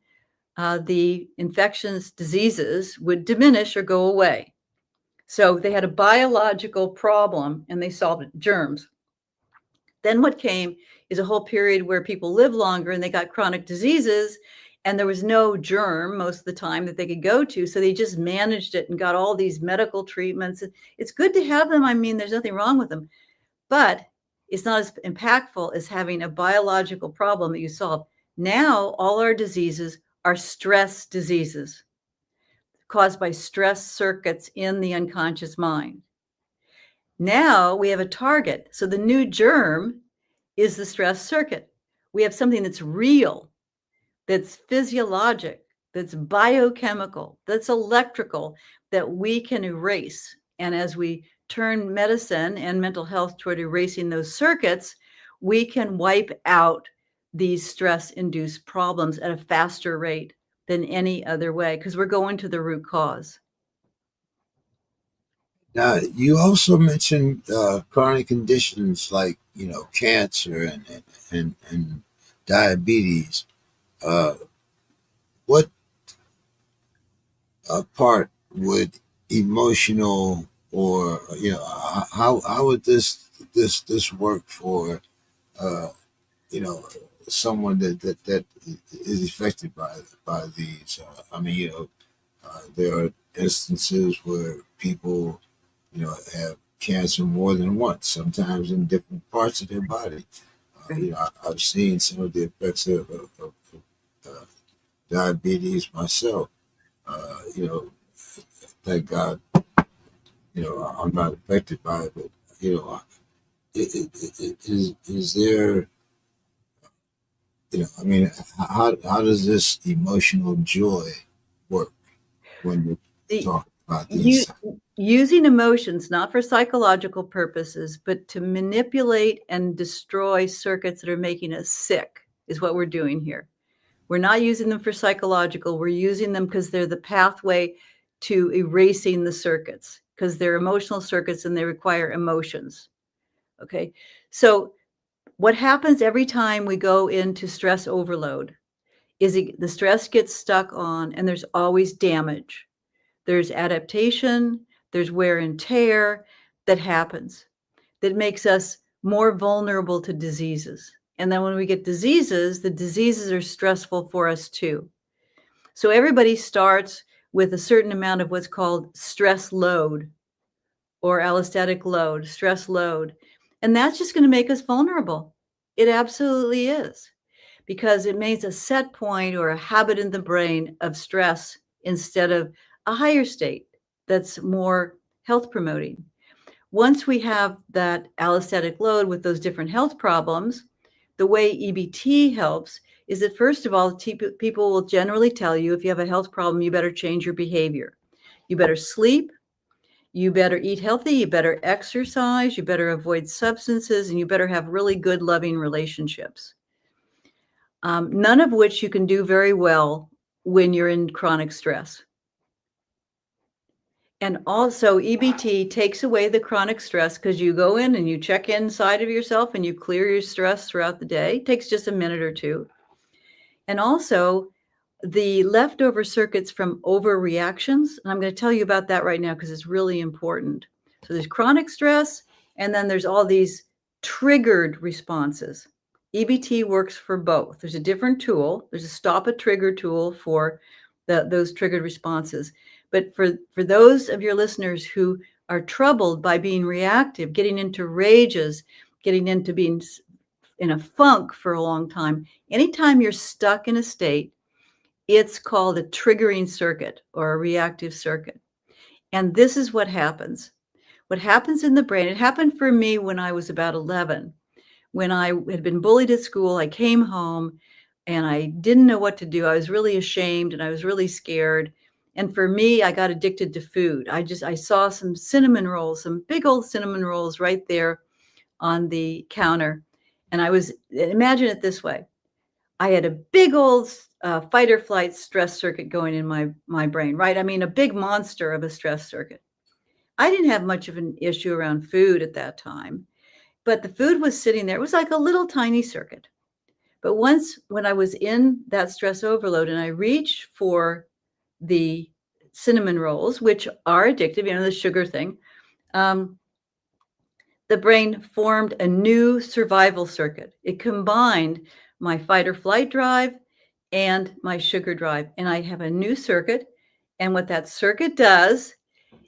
the infectious diseases would diminish or go away. So they had a biological problem and they solved it, germs. Then what came is a whole period where people live longer and they got chronic diseases, and there was no germ most of the time that they could go to. So they just managed it and got all these medical treatments. It's good to have them. I mean, there's nothing wrong with them, but it's not as impactful as having a biological problem that you solve. Now, all our diseases are stress diseases caused by stress circuits in the unconscious mind. Now we have a target. So the new germ is the stress circuit. We have something that's real, that's physiologic, that's biochemical, that's electrical, that we can erase. And as we turn medicine and mental health toward erasing those circuits, we can wipe out these stress-induced problems at a faster rate than any other way because we're going to the root cause. Now, you also mentioned chronic conditions like cancer and diabetes. Uh, what part would emotional, or how would this work for uh, you know someone that is affected by these? I mean, there are instances where people have cancer more than once, sometimes in different parts of their body. I've seen some of the effects of uh, diabetes myself. You know, thank God, I'm not affected by it, but is there, I mean, how does this emotional joy work when you're The, talking about you, these? using emotions, not for psychological purposes, but to manipulate and destroy circuits that are making us sick is what we're doing here. We're not using them for psychological. We're using them because they're the pathway to erasing the circuits, because they're emotional circuits and they require emotions. Okay. So what happens every time we go into stress overload is the stress gets stuck on, and there's always damage. There's adaptation, there's wear and tear that happens that makes us more vulnerable to diseases. And then when we get diseases, the diseases are stressful for us too. So everybody starts with a certain amount of what's called stress load or allostatic load, stress load. And that's just going to make us vulnerable. It absolutely is, because it makes a set point or a habit in the brain of stress instead of a higher state that's more health promoting. Once we have that allostatic load with those different health problems, the way EBT helps is that, first of all, people will generally tell you if you have a health problem, you better change your behavior. You better sleep, you better eat healthy, you better exercise, you better avoid substances, and you better have really good, loving relationships. None of which you can do very well when you're in chronic stress. And also, EBT takes away the chronic stress because you go in and you check inside of yourself and you clear your stress throughout the day. It takes just a minute or two. And also, the leftover circuits from overreactions, and I'm going to tell you about that right now because it's really important. So there's chronic stress, and then there's all these triggered responses. EBT works for both. There's a different tool. There's a stop a trigger tool for those triggered responses. But for those of your listeners who are troubled by being reactive, getting into rages, getting into being in a funk for a long time, anytime you're stuck in a state, it's called a triggering circuit or a reactive circuit. And this is what happens. What happens in the brain, it happened for me when I was about 11. When I had been bullied at school, I came home and I didn't know what to do. I was really ashamed and I was really scared. And for me, I got addicted to food. I saw some cinnamon rolls, some big old cinnamon rolls right there on the counter. And imagine it this way. I had a big old fight or flight stress circuit going in my brain, right? I mean, a big monster of a stress circuit. I didn't have much of an issue around food at that time, but the food was sitting there. It was like a little tiny circuit. But when I was in that stress overload and I reached for the cinnamon rolls, which are addictive, the sugar thing, the brain formed a new survival circuit. It combined my fight or flight drive and my sugar drive. And I have a new circuit. And what that circuit does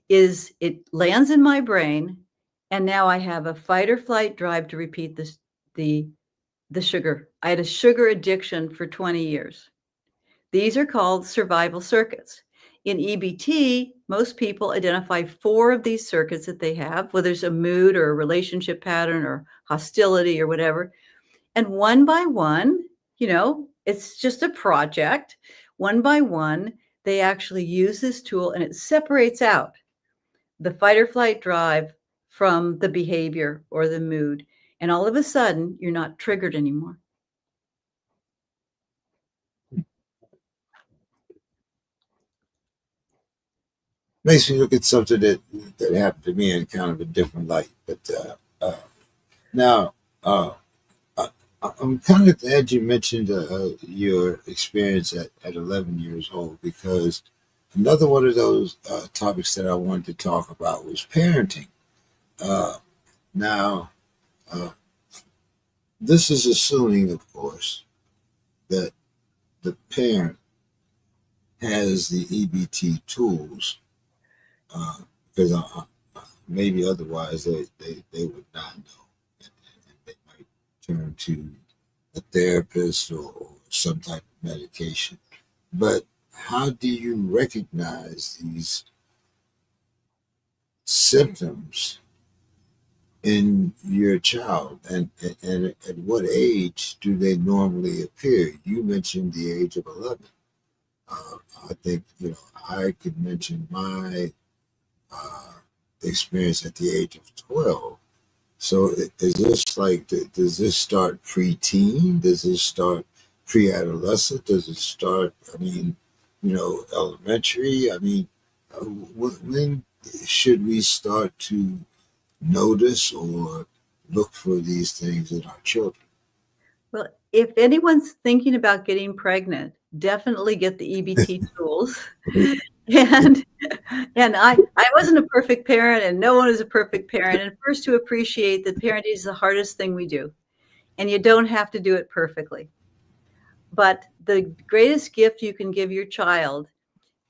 is it lands in my brain. And now I have a fight or flight drive to repeat the sugar. I had a sugar addiction for 20 years. These are called survival circuits. In EBT, most people identify 4 of these circuits that they have, whether it's a mood or a relationship pattern or hostility or whatever. And one by one, it's just a project. One by one, they actually use this tool and it separates out the fight or flight drive from the behavior or the mood. And all of a sudden, you're not triggered anymore. Makes me look at something that happened to me in kind of a different light. But now, I, I'm kind of glad you mentioned your experience at 11 years old, because another one of those topics that I wanted to talk about was parenting. Uh, now, uh, this is assuming, of course, that the parent has the EBT tools, because maybe otherwise they would not know. And they might turn to a therapist or some type of medication. But how do you recognize these symptoms in your child, and at what age do they normally appear? You mentioned the age of 11. I think, I could mention my uh, experience at the age of 12. So is this like, does this start preteen? Does this start pre-adolescent? Does it start, I mean, elementary? I mean, when should we start to notice or look for these things in our children? Well, if anyone's thinking about getting pregnant, definitely get the EBT tools. And I wasn't a perfect parent, and no one is a perfect parent. And first, to appreciate that parenting is the hardest thing we do, and you don't have to do it perfectly. But the greatest gift you can give your child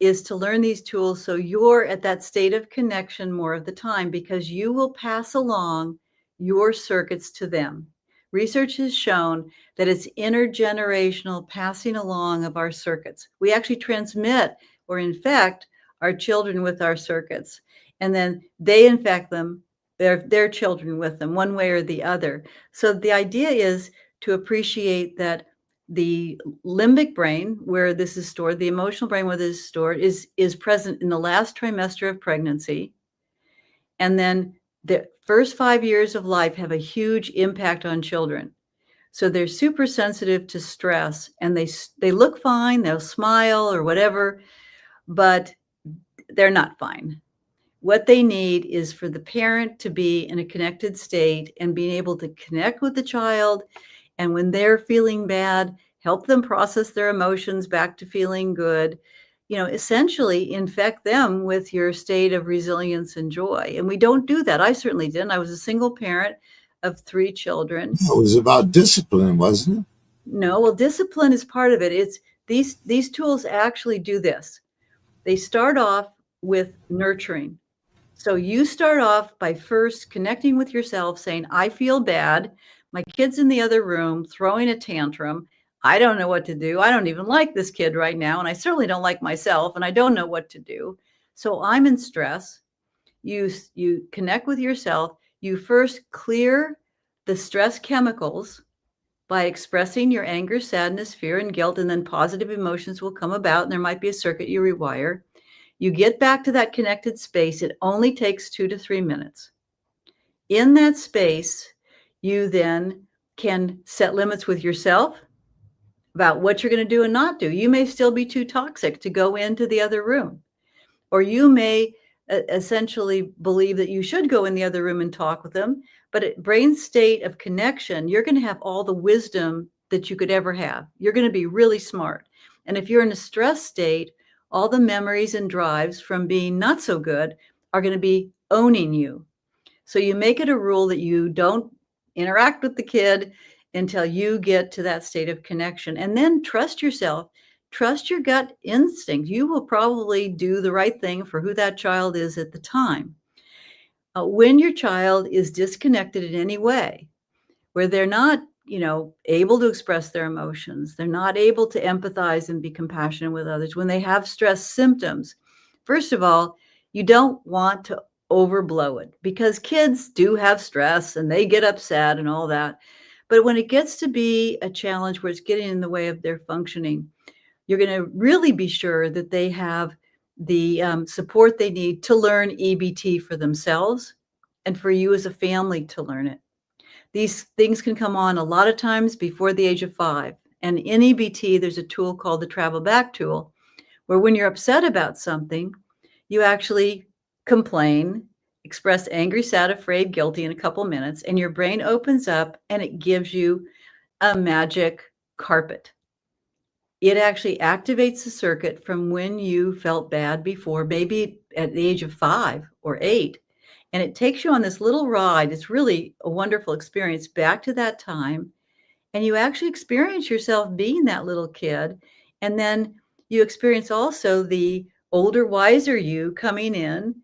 is to learn these tools so you're at that state of connection more of the time, because you will pass along your circuits to them. Research has shown that it's intergenerational passing along of our circuits. We actually transmit or infect our children with our circuits, and then they infect them, their children with them, one way or the other. So the idea is to appreciate that the limbic brain, where this is stored, the emotional brain where this is stored, is present in the last trimester of pregnancy. And then the first 5 years of life have a huge impact on children. So they're super sensitive to stress, and they look fine, they'll smile or whatever, but they're not fine. What they need is for the parent to be in a connected state and being able to connect with the child. And when they're feeling bad, help them process their emotions back to feeling good. Essentially infect them with your state of resilience and joy. And we don't do that. I certainly didn't. I was a single parent of 3 children. It was about discipline, wasn't it? No, well, discipline is part of it. It's these tools actually do this. They start off with nurturing. So you start off by first connecting with yourself, saying, I feel bad. My kid's in the other room throwing a tantrum. I don't know what to do. I don't even like this kid right now. And I certainly don't like myself, and I don't know what to do. So I'm in stress. You connect with yourself. You first clear the stress chemicals by expressing your anger, sadness, fear, and guilt, and then positive emotions will come about, and there might be a circuit you rewire. You get back to that connected space. It only takes 2 to 3 minutes. In that space, you then can set limits with yourself about what you're going to do and not do. You may still be too toxic to go into the other room, or you may essentially believe that you should go in the other room and talk with them. But at brain state of connection, you're going to have all the wisdom that you could ever have. You're going to be really smart. And if you're in a stress state, all the memories and drives from being not so good are going to be owning you. So you make it a rule that you don't interact with the kid until you get to that state of connection. And then trust yourself, trust your gut instinct. You will probably do the right thing for who that child is at the time. When your child is disconnected in any way, where they're not, able to express their emotions, they're not able to empathize and be compassionate with others, when they have stress symptoms, first of all, you don't want to overblow it, because kids do have stress and they get upset and all that. But when it gets to be a challenge where it's getting in the way of their functioning, you're going to really be sure that they have the support they need to learn EBT for themselves and for you as a family to learn it. These things can come on a lot of times before the age of 5. And in EBT, there's a tool called the travel back tool, where when you're upset about something, you actually complain, express angry, sad, afraid, guilty in a couple minutes, and your brain opens up and it gives you a magic carpet. It actually activates the circuit from when you felt bad before, maybe at the age of 5 or 8. And it takes you on this little ride. It's really a wonderful experience back to that time. And you actually experience yourself being that little kid. And then you experience also the older, wiser you coming in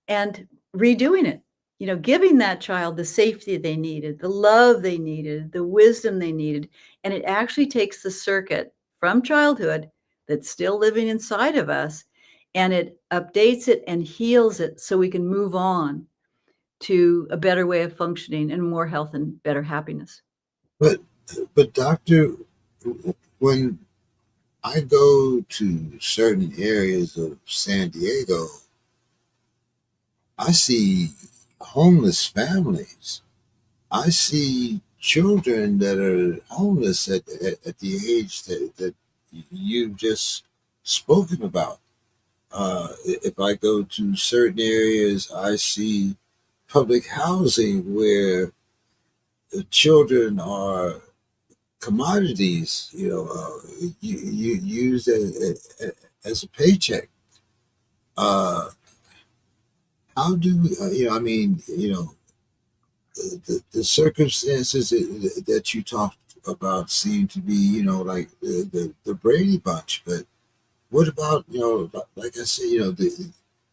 and redoing it, giving that child the safety they needed, the love they needed, the wisdom they needed. And it actually takes the circuit from childhood that's still living inside of us, and it updates it and heals it so we can move on to a better way of functioning and more health and better happiness. But doctor, when I go to certain areas of San Diego, I see homeless families. I see children that are homeless at the age that you've just spoken about. If I go to certain areas, I see public housing where the children are commodities, you used as a paycheck. Uh, how do we, I mean, the circumstances that you talked about seem to be, like the Brady Bunch. But what about, like I said,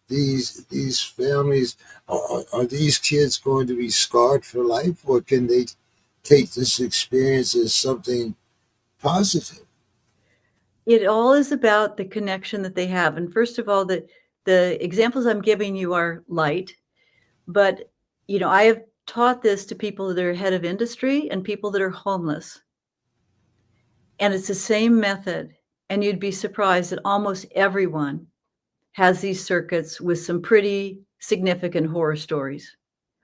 these families, are these kids going to be scarred for life, or can they take this experience as something positive? It all is about the connection that they have, and first of all, the examples I'm giving you are light, but, I have taught this to people that are head of industry and people that are homeless, and it's the same method, and you'd be surprised that almost everyone has these circuits with some pretty significant horror stories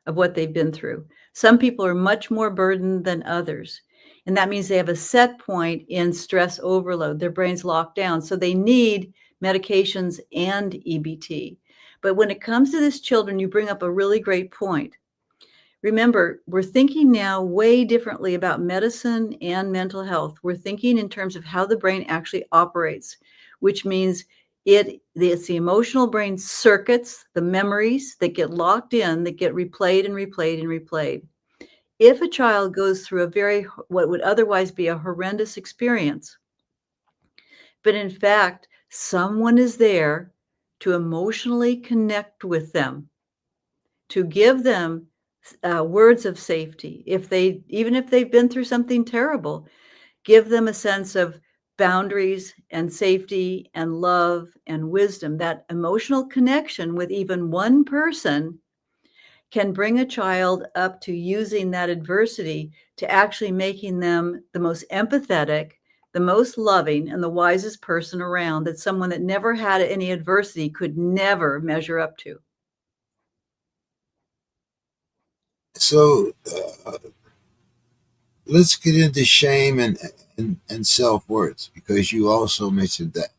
of what they've been through. Some people are much more burdened than others, and that means they have a set point in stress overload. Their brain's locked down, so they need medications and EBT. But when it comes to this children, you bring up a really great point. Remember, we're thinking now way differently about medicine and mental health. We're thinking in terms of how the brain actually operates, which means it's the emotional brain circuits, the memories that get locked in, that get replayed and replayed and replayed. If a child goes through what would otherwise be a horrendous experience, but in fact, someone is there to emotionally connect with them, to give them words of safety. Even if they've been through something terrible, give them a sense of boundaries and safety and love and wisdom. That emotional connection with even one person can bring a child up to using that adversity to actually making them the most empathetic, the most loving, and the wisest person around, that someone that never had any adversity could never measure up to. So let's get into shame and self worth, because you also mentioned that.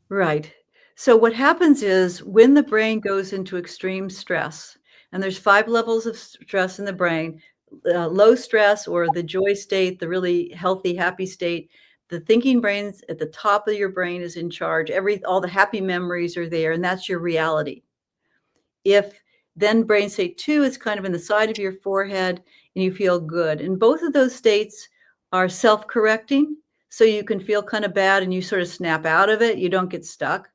Right. So what happens is when the brain goes into extreme stress, and there's 5 levels of stress in the brain, low stress or the joy state, the really healthy, happy state, the thinking brain's at the top of your brain is in charge. All the happy memories are there, and that's your reality. If then brain state 2 is kind of in the side of your forehead and you feel good. And both of those states are self-correcting, so you can feel kind of bad and you sort of snap out of it. You don't get stuck.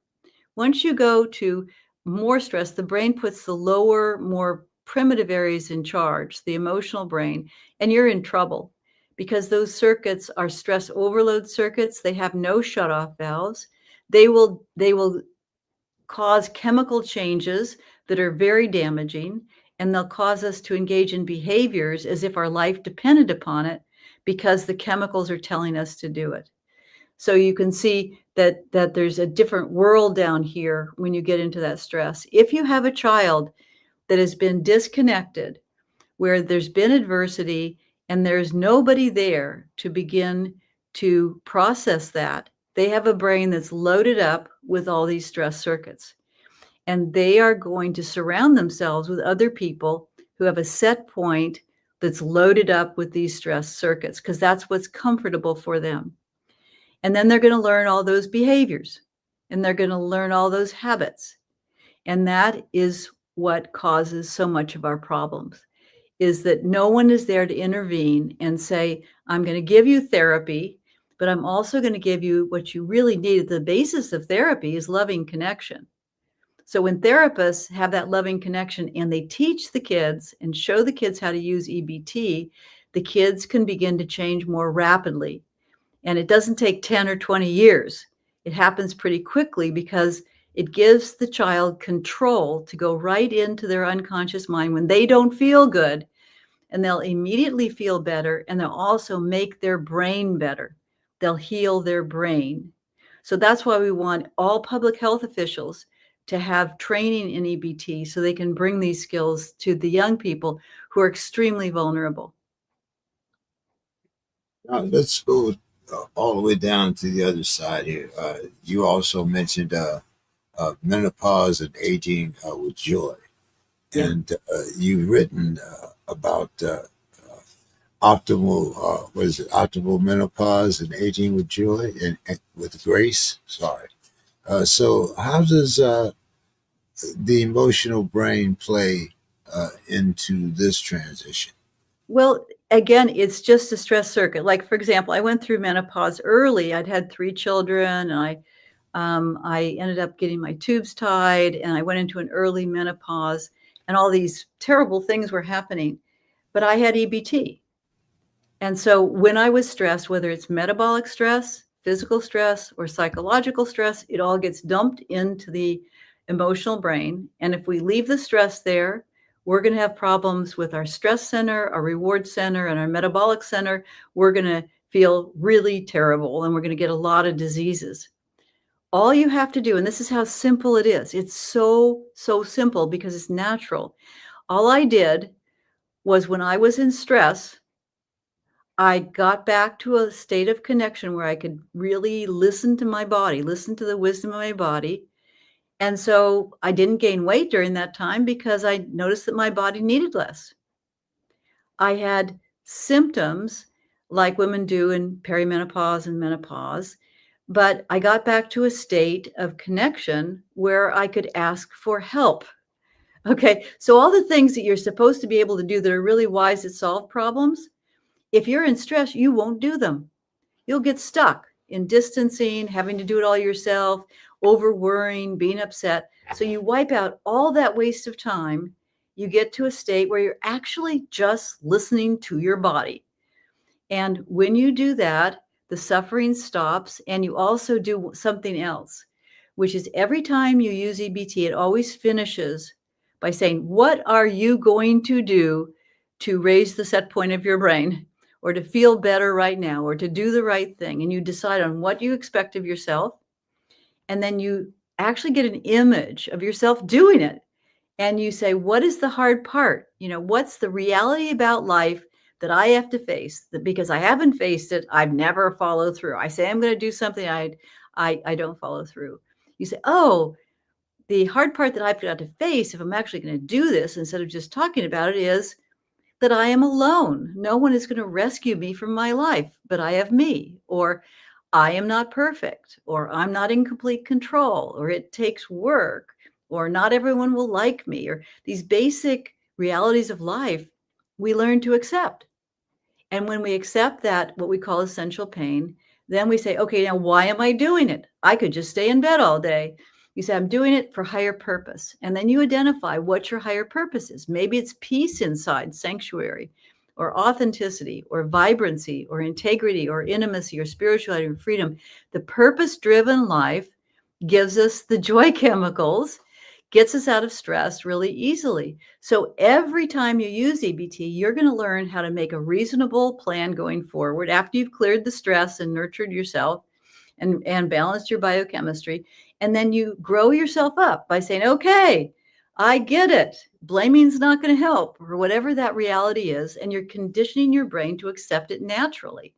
Once you go to more stress, the brain puts the lower, more primitive areas in charge, the emotional brain, and you're in trouble because those circuits are stress overload circuits. They have no shut-off valves. They will cause chemical changes that are very damaging, and they'll cause us to engage in behaviors as if our life depended upon it because the chemicals are telling us to do it. So you can see that there's a different world down here when you get into that stress. If you have a child that has been disconnected, where there's been adversity and there's nobody there to begin to process that, they have a brain that's loaded up with all these stress circuits. And they are going to surround themselves with other people who have a set point that's loaded up with these stress circuits because that's what's comfortable for them. And then they're going to learn all those behaviors and they're going to learn all those habits. And that is what causes so much of our problems, is that no one is there to intervene and say, I'm going to give you therapy, but I'm also going to give you what you really need. The basis of therapy is loving connection. So when therapists have that loving connection and they teach the kids and show the kids how to use EBT, the kids can begin to change more rapidly. And it doesn't take 10 or 20 years. It happens pretty quickly because it gives the child control to go right into their unconscious mind when they don't feel good, and they'll immediately feel better, and they'll also make their brain better. they'll heal their brain. So that's why we want all public health officials to have training in EBT so they can bring these skills to the young people who are extremely vulnerable. Now, let's go all the way down to the other side here. You also mentioned menopause and aging with joy. Yeah. And you've written about optimal menopause and aging with joy and with grace. Sorry. So how does the emotional brain play into this transition? Well, again, it's just a stress circuit. Like, for example, I went through menopause early. I'd had 3 children, and I ended up getting my tubes tied, and I went into an early menopause, and all these terrible things were happening. But I had EBT. And so when I was stressed, whether it's metabolic stress, physical stress, or psychological stress, it all gets dumped into the emotional brain. And if we leave the stress there, we're going to have problems with our stress center, our reward center, and our metabolic center. We're going to feel really terrible, and we're going to get a lot of diseases. All you have to do, and this is how simple it is. It's so, so simple because it's natural. All I did was when I was in stress, I got back to a state of connection where I could really listen to my body, listen to the wisdom of my body. And so I didn't gain weight during that time because I noticed that my body needed less. I had symptoms like women do in perimenopause and menopause, but I got back to a state of connection where I could ask for help. Okay, so all the things that you're supposed to be able to do that are really wise that solve problems, if you're in stress, you won't do them. You'll get stuck in distancing, having to do it all yourself, over worrying, being upset. So you wipe out all that waste of time. You get to a state where you're actually just listening to your body. And when you do that, the suffering stops, and you also do something else, which is every time you use EBT, it always finishes by saying, what are you going to do to raise the set point of your brain, or to feel better right now, or to do the right thing? And you decide on what you expect of yourself. And then you actually get an image of yourself doing it. And you say, what is the hard part? What's the reality about life that I have to face? That because I haven't faced it, I've never followed through. I say I'm going to do something, I don't follow through. You say, oh, the hard part that I've got to face if I'm actually going to do this instead of just talking about it is that I am alone. No one is going to rescue me from my life, but I have me. Or I am not perfect, or I'm not in complete control, or it takes work, or not everyone will like me, or these basic realities of life we learn to accept. And when we accept that, what we call essential pain, then we say, okay, now why am I doing it? I could just stay in bed all day. You say, I'm doing it for higher purpose. And then you identify what your higher purpose is. Maybe it's peace inside, sanctuary, or authenticity, or vibrancy, or integrity, or intimacy, or spirituality, or freedom. The purpose-driven life gives us the joy chemicals, gets us out of stress really easily. So every time you use EBT, you're going to learn how to make a reasonable plan going forward after you've cleared the stress and nurtured yourself and balanced your biochemistry. And then you grow yourself up by saying, okay, I get it. Blaming's not going to help, or whatever that reality is. And you're conditioning your brain to accept it naturally.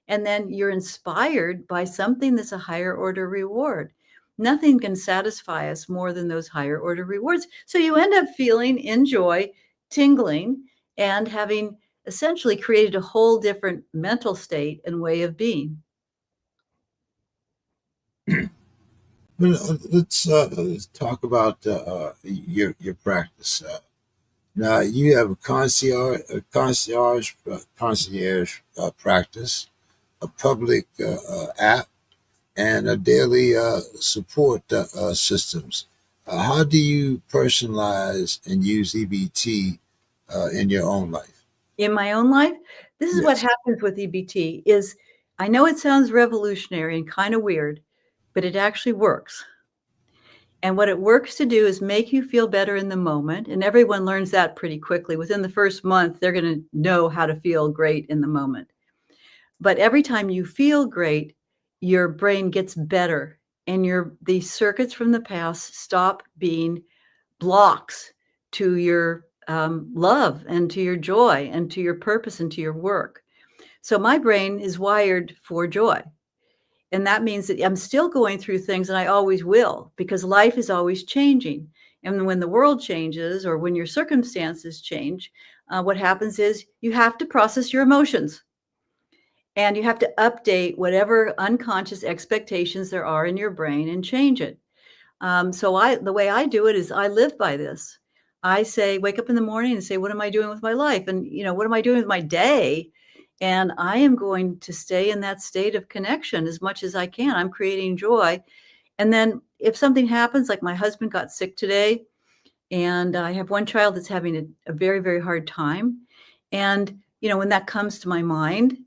And then you're inspired by something that's a higher order reward. Nothing can satisfy us more than those higher order rewards. So you end up feeling in joy, tingling, and having essentially created a whole different mental state and way of being. Well, let's talk about your practice. Now you have concierge practice, a public app, and a daily support systems. How do you personalize and use EBT in your own life? In my own life, this is what Yes. happens with EBT is I know it sounds revolutionary and kind of weird, but it actually works. And what it works to do is make you feel better in the moment. And everyone learns that pretty quickly. Within the first month, they're going to know how to feel great in the moment. But every time you feel great, your brain gets better and the circuits from the past stop being blocks to your love and to your joy and to your purpose and to your work. So my brain is wired for joy. And that means that I'm still going through things, and I always will, because life is always changing. And when the world changes or when your circumstances change, what happens is you have to process your emotions and you have to update whatever unconscious expectations there are in your brain and change it. So the way I do it is I live by this. I say, wake up in the morning and say, what am I doing with my life? And, what am I doing with my day? And I am going to stay in that state of connection as much as I can. I'm creating joy. And then if something happens, like my husband got sick today, and I have one child that's having a very, very hard time. And, when that comes to my mind,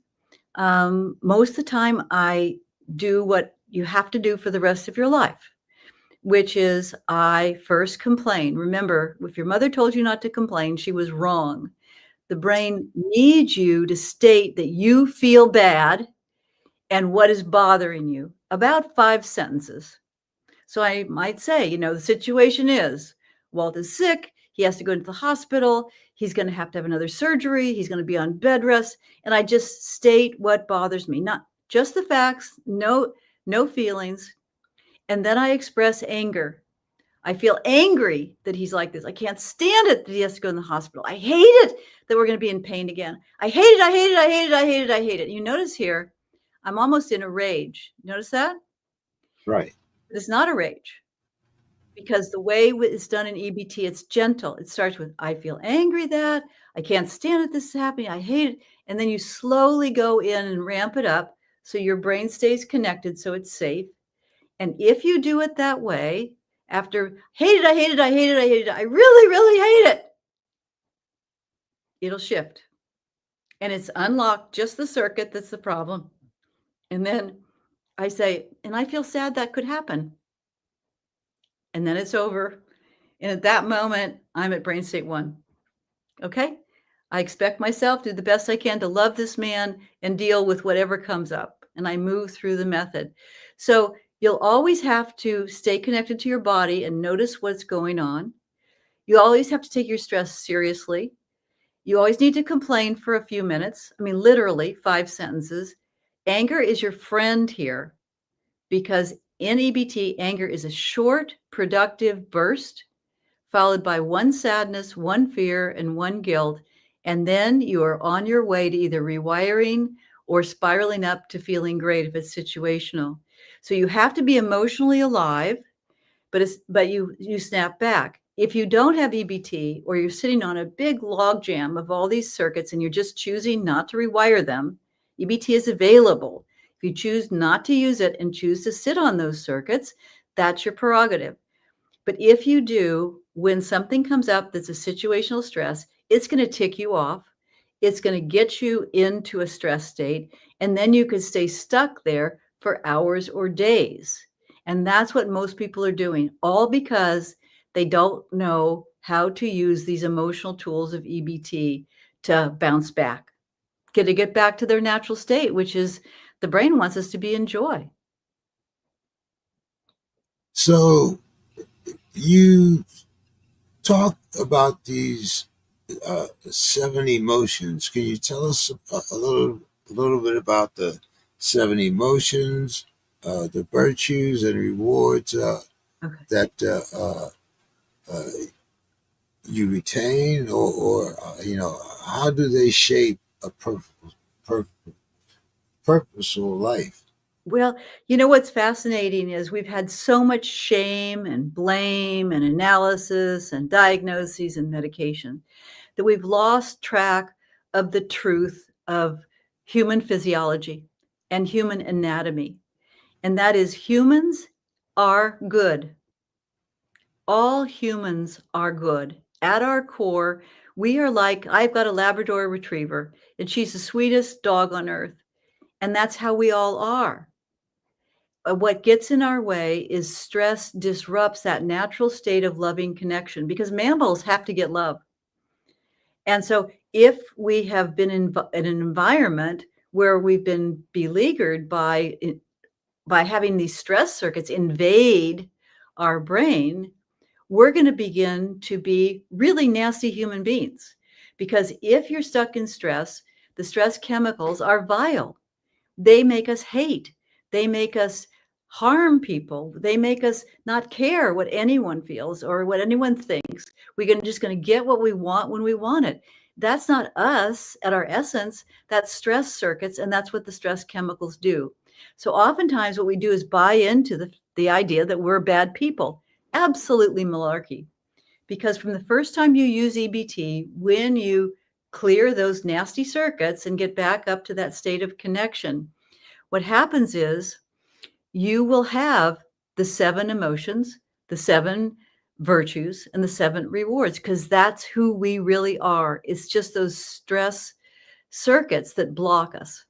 most of the time I do what you have to do for the rest of your life, which is I first complain. Remember, if your mother told you not to complain, she was wrong. The brain needs you to state that you feel bad and what is bothering you. About 5 sentences. So I might say, the situation is Walt is sick. He has to go into the hospital. He's going to have another surgery. He's going to be on bed rest. And I just state what bothers me, not just the facts, no feelings. And then I express anger. I feel angry that he's like this. I can't stand it that he has to go in the hospital. I hate it that we're going to be in pain again. I hate it. I hate it. I hate it. I hate it. I hate it. You notice here, I'm almost in a rage. Notice that? Right. It's not a rage, because the way it's done in EBT, it's gentle. It starts with, I feel angry that, I can't stand it, this is happening, I hate it. And then you slowly go in and ramp it up so your brain stays connected, so it's safe. And if you do it that way, after hate it, I hate it, I hate it, I hate it, I really, really hate it, it'll shift. And it's unlocked just the circuit that's the problem. And then I say, and I feel sad that could happen. And then it's over. And at that moment, I'm at brain state 1. Okay? I expect myself to do the best I can to love this man and deal with whatever comes up. And I move through the method. So you'll always have to stay connected to your body and notice what's going on. You always have to take your stress seriously. You always need to complain for a few minutes. I mean, literally 5 sentences. Anger is your friend here, because in EBT, anger is a short, productive burst followed by 1 sadness, 1 fear, and 1 guilt. And then you are on your way to either rewiring or spiraling up to feeling great if it's situational. So you have to be emotionally alive, but you snap back. If you don't have EBT, or you're sitting on a big log jam of all these circuits and you're just choosing not to rewire them, EBT is available. If you choose not to use it and choose to sit on those circuits, that's your prerogative. But if you do, when something comes up that's a situational stress, it's going to tick you off. It's going to get you into a stress state. And then you could stay stuck there for hours or days. And that's what most people are doing, all because they don't know how to use these emotional tools of EBT to bounce back, to get back to their natural state, which is the brain wants us to be in joy. So you talk about these 7 emotions. Can you tell us a little bit about the 7 emotions, the virtues and rewards Okay. that you retain, or how do they shape a purposeful life? Well, what's fascinating is we've had so much shame and blame and analysis and diagnoses and medication that we've lost track of the truth of human physiology and human anatomy. And that is, humans are good. All humans are good. At our core, we are like, I've got a Labrador retriever, and she's the sweetest dog on earth. And that's how we all are. What gets in our way is stress disrupts that natural state of loving connection, because mammals have to get love. And so if we have been in an environment where we've been beleaguered by having these stress circuits invade our brain, we're going to begin to be really nasty human beings. Because if you're stuck in stress, the stress chemicals are vile. They make us hate. They make us harm people. They make us not care what anyone feels or what anyone thinks. We're just going to get what we want when we want it. That's not us at our essence. That's stress circuits, and that's what the stress chemicals do. So oftentimes what we do is buy into the idea that we're bad people. Absolutely malarkey. Because from the first time you use EBT, when you clear those nasty circuits and get back up to that state of connection, what happens is you will have the 7 emotions, the 7 virtues, and the 7 rewards, because that's who we really are. It's just those stress circuits that block us.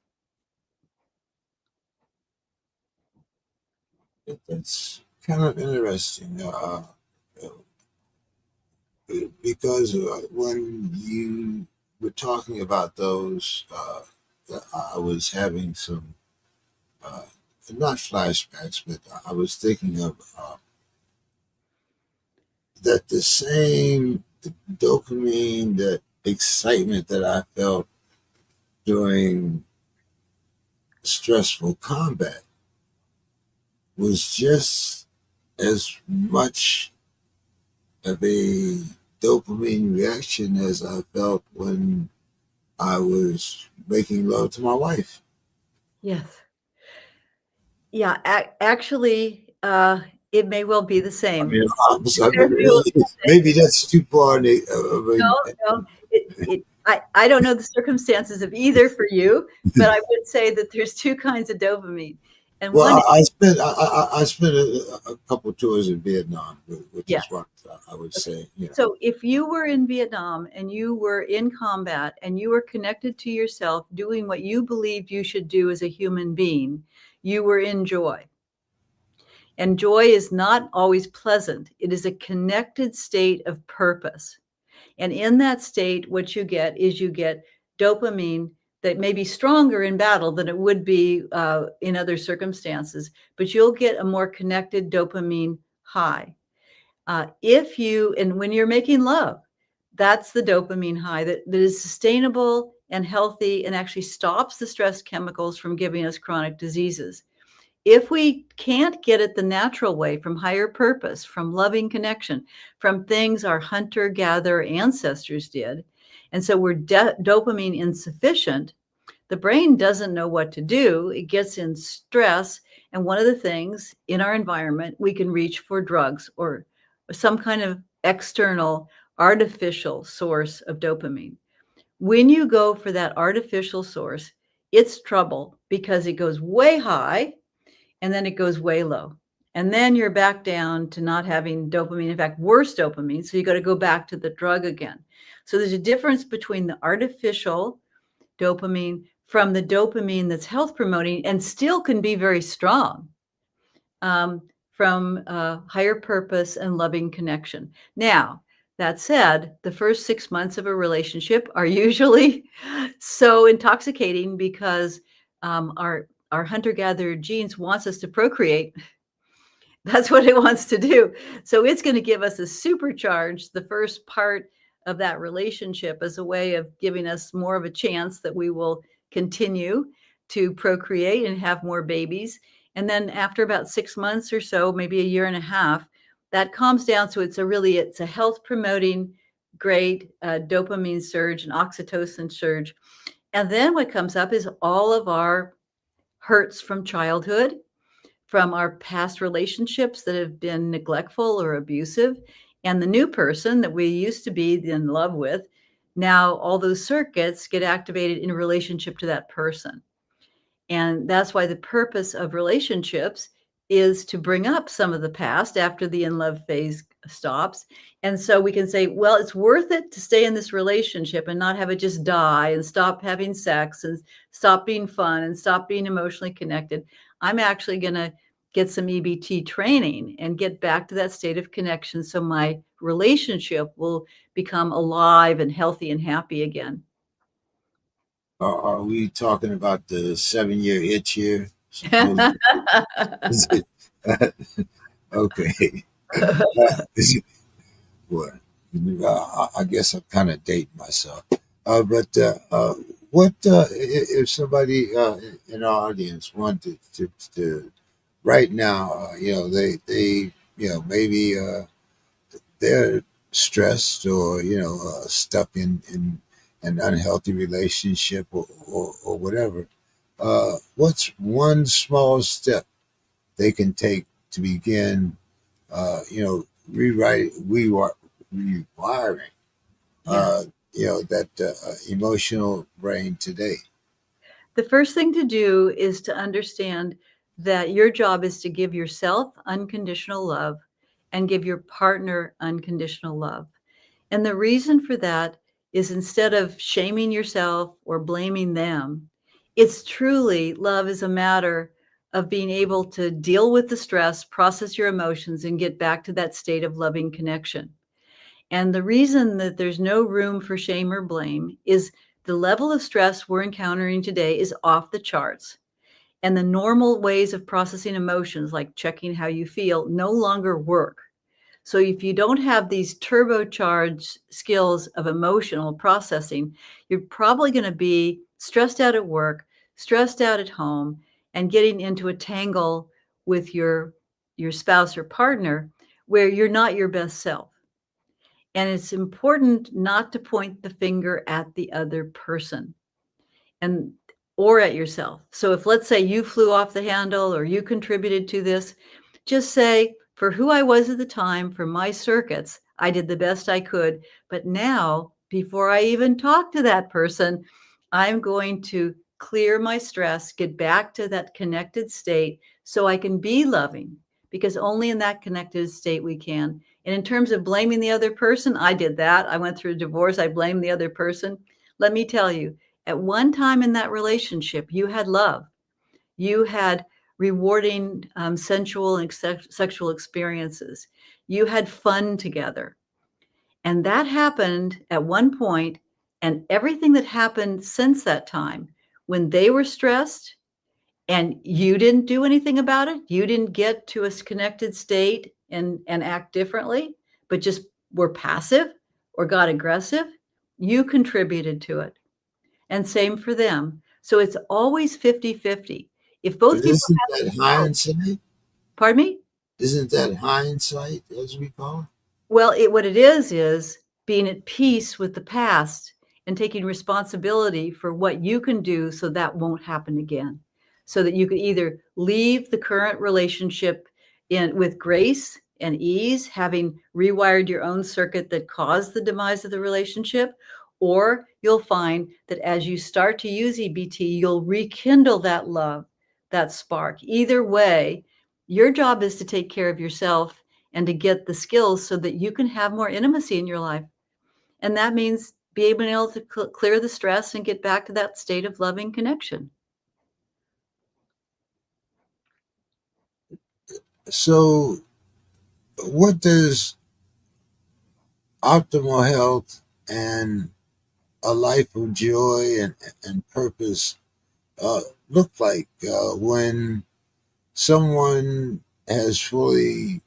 That's kind of interesting. Because when you were talking about those, I was having some, uh, not flashbacks, but I was thinking of that the same dopamine, that excitement that I felt during stressful combat was just as much of a dopamine reaction as I felt when I was making love to my wife. Yes. Yeah, actually, it may well be the I same. mean, It maybe that's too far of No, no, I don't know the circumstances of either for you, but I would say that there's 2 kinds of dopamine, and one well, is I spent a couple tours in Vietnam, which is yes. what I would say. So if you were in Vietnam and you were in combat and you were connected to yourself doing what you believed you should do as a human being, you were in joy. And joy is not always pleasant. It is a connected state of purpose. And in that state, what you get is you get dopamine that may be stronger in battle than it would be in other circumstances, but you'll get a more connected dopamine high. And when you're making love, that's the dopamine high that is sustainable and healthy and actually stops the stress chemicals from giving us chronic diseases. If we can't get it the natural way, from higher purpose, from loving connection, from things our hunter-gatherer ancestors did, and so we're dopamine insufficient, the brain doesn't know what to do. It gets in stress. And one of the things in our environment, we can reach for drugs or some kind of external artificial source of dopamine. When you go for that artificial source, it's trouble because it goes way high and then it goes way low. And then you're back down to not having dopamine, in fact, worse dopamine. So you got to go back to the drug again. So there's a difference between the artificial dopamine from the dopamine that's health promoting and still can be very strong, from higher purpose and loving connection. Now, that said, the first 6 months of a relationship are usually so intoxicating because our hunter-gatherer genes wants us to procreate. That's what it wants to do. So it's going to give us a supercharge the first part of that relationship as a way of giving us more of a chance that we will continue to procreate and have more babies. And then after about 6 months or so, maybe a year and a half, that calms down. So it's a health promoting, great dopamine surge and oxytocin surge. And then what comes up is all of our hurts from childhood, from our past relationships that have been neglectful or abusive, and the new person that we used to be in love with. Now all those circuits get activated in relationship to that person. And that's why the purpose of relationships is to bring up some of the past after the in love phase stops. And so we can say, well, it's worth it to stay in this relationship and not have it just die and stop having sex and stop being fun and stop being emotionally connected. I'm actually going to get some EBT training and get back to that state of connection so my relationship will become alive and healthy and happy again. Are we talking about the 7 year itch here? Supposedly. Is it, okay. Is it, what? I guess I'm kind of dating myself. But what if somebody in our audience wanted to right now, they maybe they're stressed or stuck in an unhealthy relationship or whatever. What's one small step they can take to begin, rewiring, Yeah. that emotional brain today? The first thing to do is to understand that your job is to give yourself unconditional love and give your partner unconditional love. And the reason for that is instead of shaming yourself or blaming them, it's truly love is a matter of being able to deal with the stress, process your emotions, and get back to that state of loving connection. And the reason that there's no room for shame or blame is the level of stress we're encountering today is off the charts. And the normal ways of processing emotions, like checking how you feel, no longer work. So if you don't have these turbocharged skills of emotional processing, you're probably going to be stressed out at work, stressed out at home, and getting into a tangle with your spouse or partner where you're not your best self. And it's important not to point the finger at the other person and or at yourself. So if let's say you flew off the handle or you contributed to this, just say for who I was at the time, for my circuits, I did the best I could. But now, before I even talk to that person, I'm going to clear my stress, get back to that connected state so I can be loving because only in that connected state we can. And in terms of blaming the other person, I did that. I went through a divorce. I blamed the other person. Let me tell you, at one time in that relationship, you had love. You had rewarding sensual and sexual experiences. You had fun together. And that happened at one point, and everything that happened since that time, when they were stressed and you didn't do anything about it, you didn't get to a connected state and act differently, but just were passive or got aggressive, you contributed to it. And same for them. So it's always 50-50. If both But people isn't have that the skills. hindsight? Pardon me? Isn't that hindsight, as we call Well, what it is being at peace with the past and taking responsibility for what you can do so that won't happen again. So that you can either leave the current relationship in with grace and ease, having rewired your own circuit that caused the demise of the relationship, or you'll find that as you start to use EBT, you'll rekindle that love, that spark. Either way, your job is to take care of yourself and to get the skills so that you can have more intimacy in your life. And that means being able to clear the stress and get back to that state of loving connection. it? So, what does optimal health and a life of joy and purpose uh, look like when someone has fully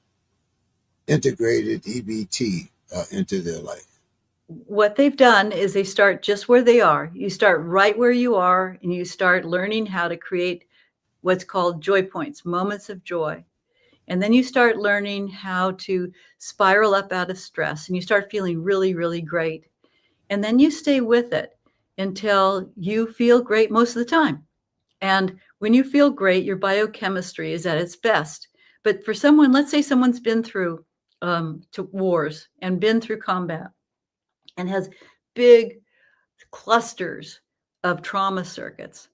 integrated EBT into their life? What they've done is they start just where they are. You start right where you are and you start learning how to create what's called joy points, moments of joy. And then you start learning how to spiral up out of stress and you start feeling really, really great. And then you stay with it until you feel great most of the time. And when you feel great, your biochemistry is at its best. But for someone, let's say someone's been through to wars and been through combat and has big clusters of trauma circuits,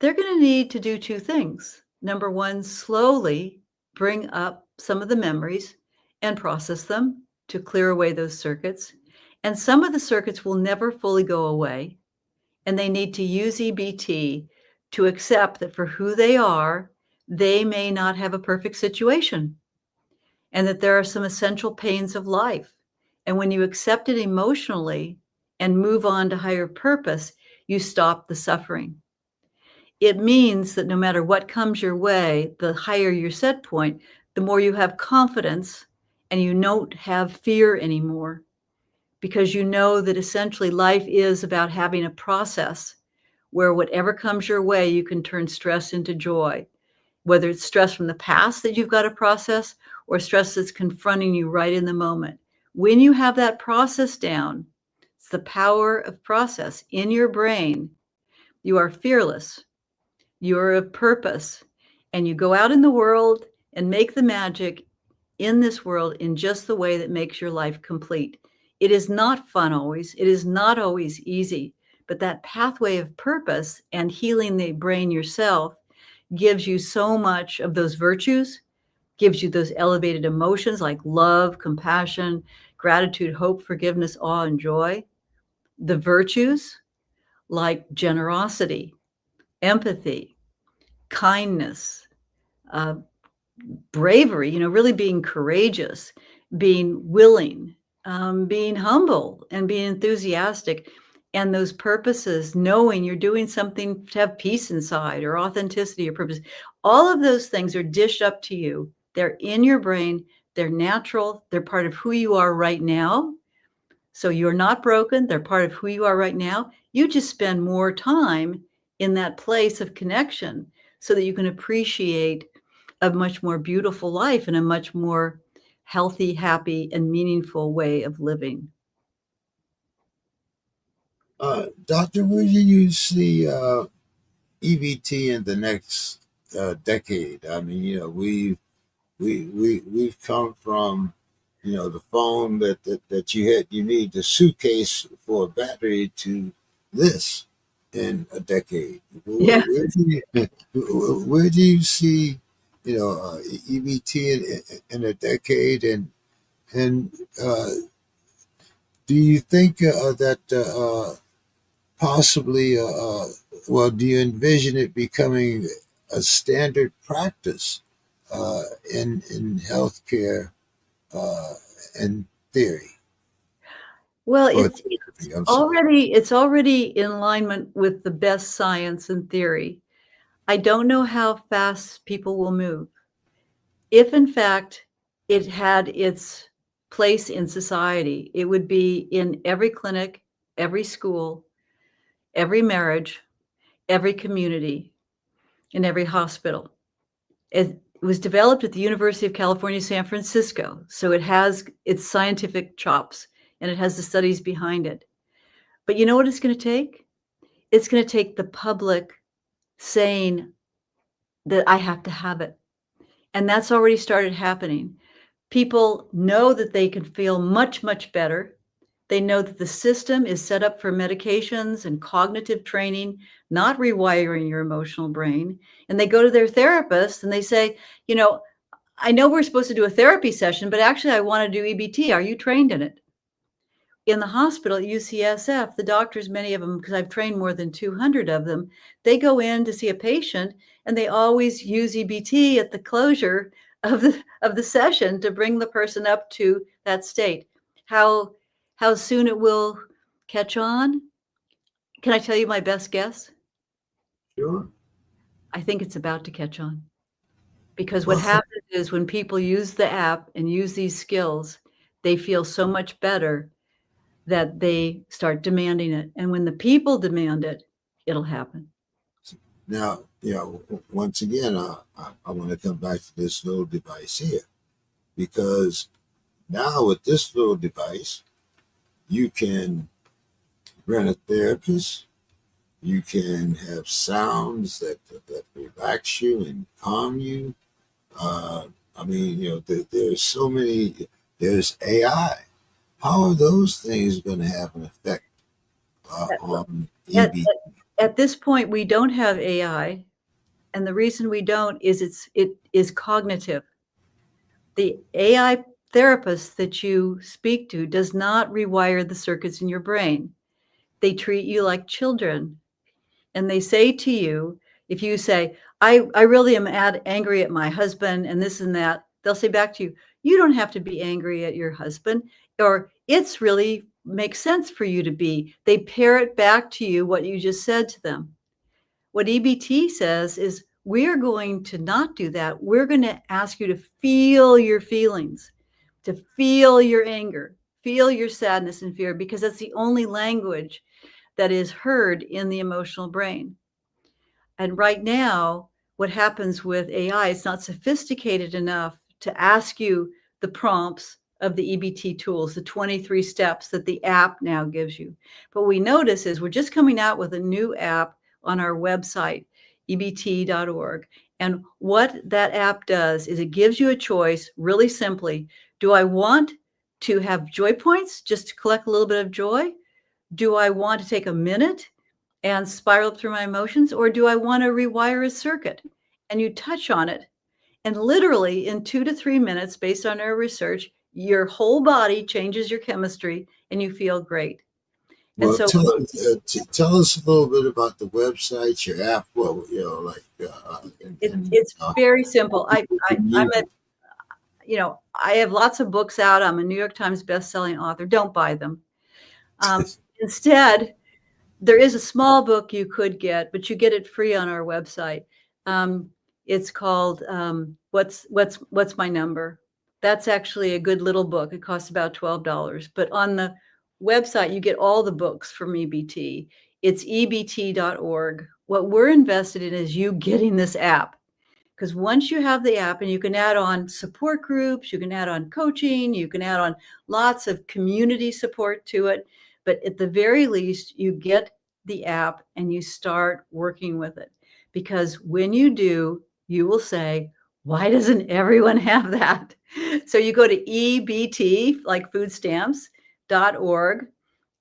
they're going to need to do two things. Number one, slowly bring up some of the memories and process them to clear away those circuits. And some of the circuits will never fully go away. And they need to use EBT to accept that for who they are, they may not have a perfect situation and that there are some essential pains of life. And when you accept it emotionally and move on to higher purpose, you stop the suffering. It means that no matter what comes your way, the higher your set point, the more you have confidence and you don't have fear anymore, because you know that essentially life is about having a process where whatever comes your way, you can turn stress into joy, whether it's stress from the past that you've got to process or stress that's confronting you right in the moment. When you have that process down, it's the power of process in your brain. You are fearless, you're of purpose, and you go out in the world and make the magic in this world in just the way that makes your life complete. It is not fun always, it is not always easy, but that pathway of purpose and healing the brain yourself gives you so much of those virtues, gives you those elevated emotions like love, compassion, gratitude, hope, forgiveness, awe, and joy. The virtues like generosity, empathy, kindness, uh, bravery, really being courageous, being willing, being humble, and being enthusiastic. And those purposes, knowing you're doing something to have peace inside or authenticity or purpose, all of those things are dished up to you. They're in your brain, they're natural, they're part of who you are right now. So you're not broken, they're part of who you are right now. You just spend more time in that place of connection so that you can appreciate a much more beautiful life and a much more healthy, happy, and meaningful way of living. Doctor, where do you see EBT in the next decade? I mean, we've come from, the phone that you had, you need the suitcase for a battery to this in a decade. Yeah. Where do you see, EBT in a decade, and do you think that possibly, well, do you envision it becoming a standard practice in healthcare uh, in theory Well, or it's therapy? I'm sorry. it's already in alignment with the best science and theory. I don't know how fast people will move. If in fact it had its place in society, it would be in every clinic, every school, every marriage, every community, in every hospital. It was developed at the University of California, San Francisco, so it has its scientific chops and it has the studies behind it. But you know what it's gonna take? It's gonna take the public saying that I have to have it, and that's already started happening. People know that they can feel much, much better. They know that the system is set up for medications and cognitive training, not rewiring your emotional brain. And they go to their therapist and they say, I know we're supposed to do a therapy session, but actually I want to do EBT. Are you trained in it? In the hospital at UCSF, the doctors, many of them, because I've trained more than 200 of them, they go in to see a patient and they always use EBT at the closure of the session to bring the person up to that state. How how soon it will catch on? Can I tell you my best guess? Sure. I think it's about to catch on. Because what Well, happens is when people use the app and use these skills, they feel so much better that they start demanding it, and when the people demand it, it'll happen. now, once again, I want to come back to this little device here because now with this little device, you can rent a therapist. You can have sounds that relax you and calm you. Uh, I mean, there's so many. There's AI. How are those things going to have an effect on At EB? at this point, we don't have AI, and the reason we don't is it is cognitive. The AI therapist that you speak to does not rewire the circuits in your brain. They treat you like children. And they say to you, if you say, I really am angry at my husband and this and that, they'll say back to you, you don't have to be angry at your husband, or it's really makes sense for you to be. They parrot back to you what you just said to them. What EBT says is, we're going to not do that. We're going to ask you to feel your feelings, to feel your anger, feel your sadness and fear, because that's the only language that is heard in the emotional brain. And right now, what happens with AI, it's not sophisticated enough to ask you the prompts of the EBT tools, the 23 steps that the app now gives you. But what we notice is we're just coming out with a new app on our website, ebt.org. And what that app does is it gives you a choice really simply. Do I want to have joy points just to collect a little bit of joy? Do I want to take a minute and spiral through my emotions, or do I want to rewire a circuit? And you touch on it, and literally in 2 to 3 minutes, based on our research, your whole body changes your chemistry and you feel great. And Well, so tell us a little bit about the website, your app. Well, like, it's very simple. I'm a, I have lots of books out. I'm a New York Times bestselling author. Don't buy them. Instead, there is a small book you could get, but you get it free on our website. It's called What's My Number? That's actually a good little book. It costs about $12. But on the website, you get all the books from EBT. It's ebt.org. What we're invested in is you getting this app. Because once you have the app, and you can add on support groups, you can add on coaching, you can add on lots of community support to it. But at the very least, you get the app and you start working with it. Because when you do, you will say, why doesn't everyone have that? So you go to EBT, like food stamps.org,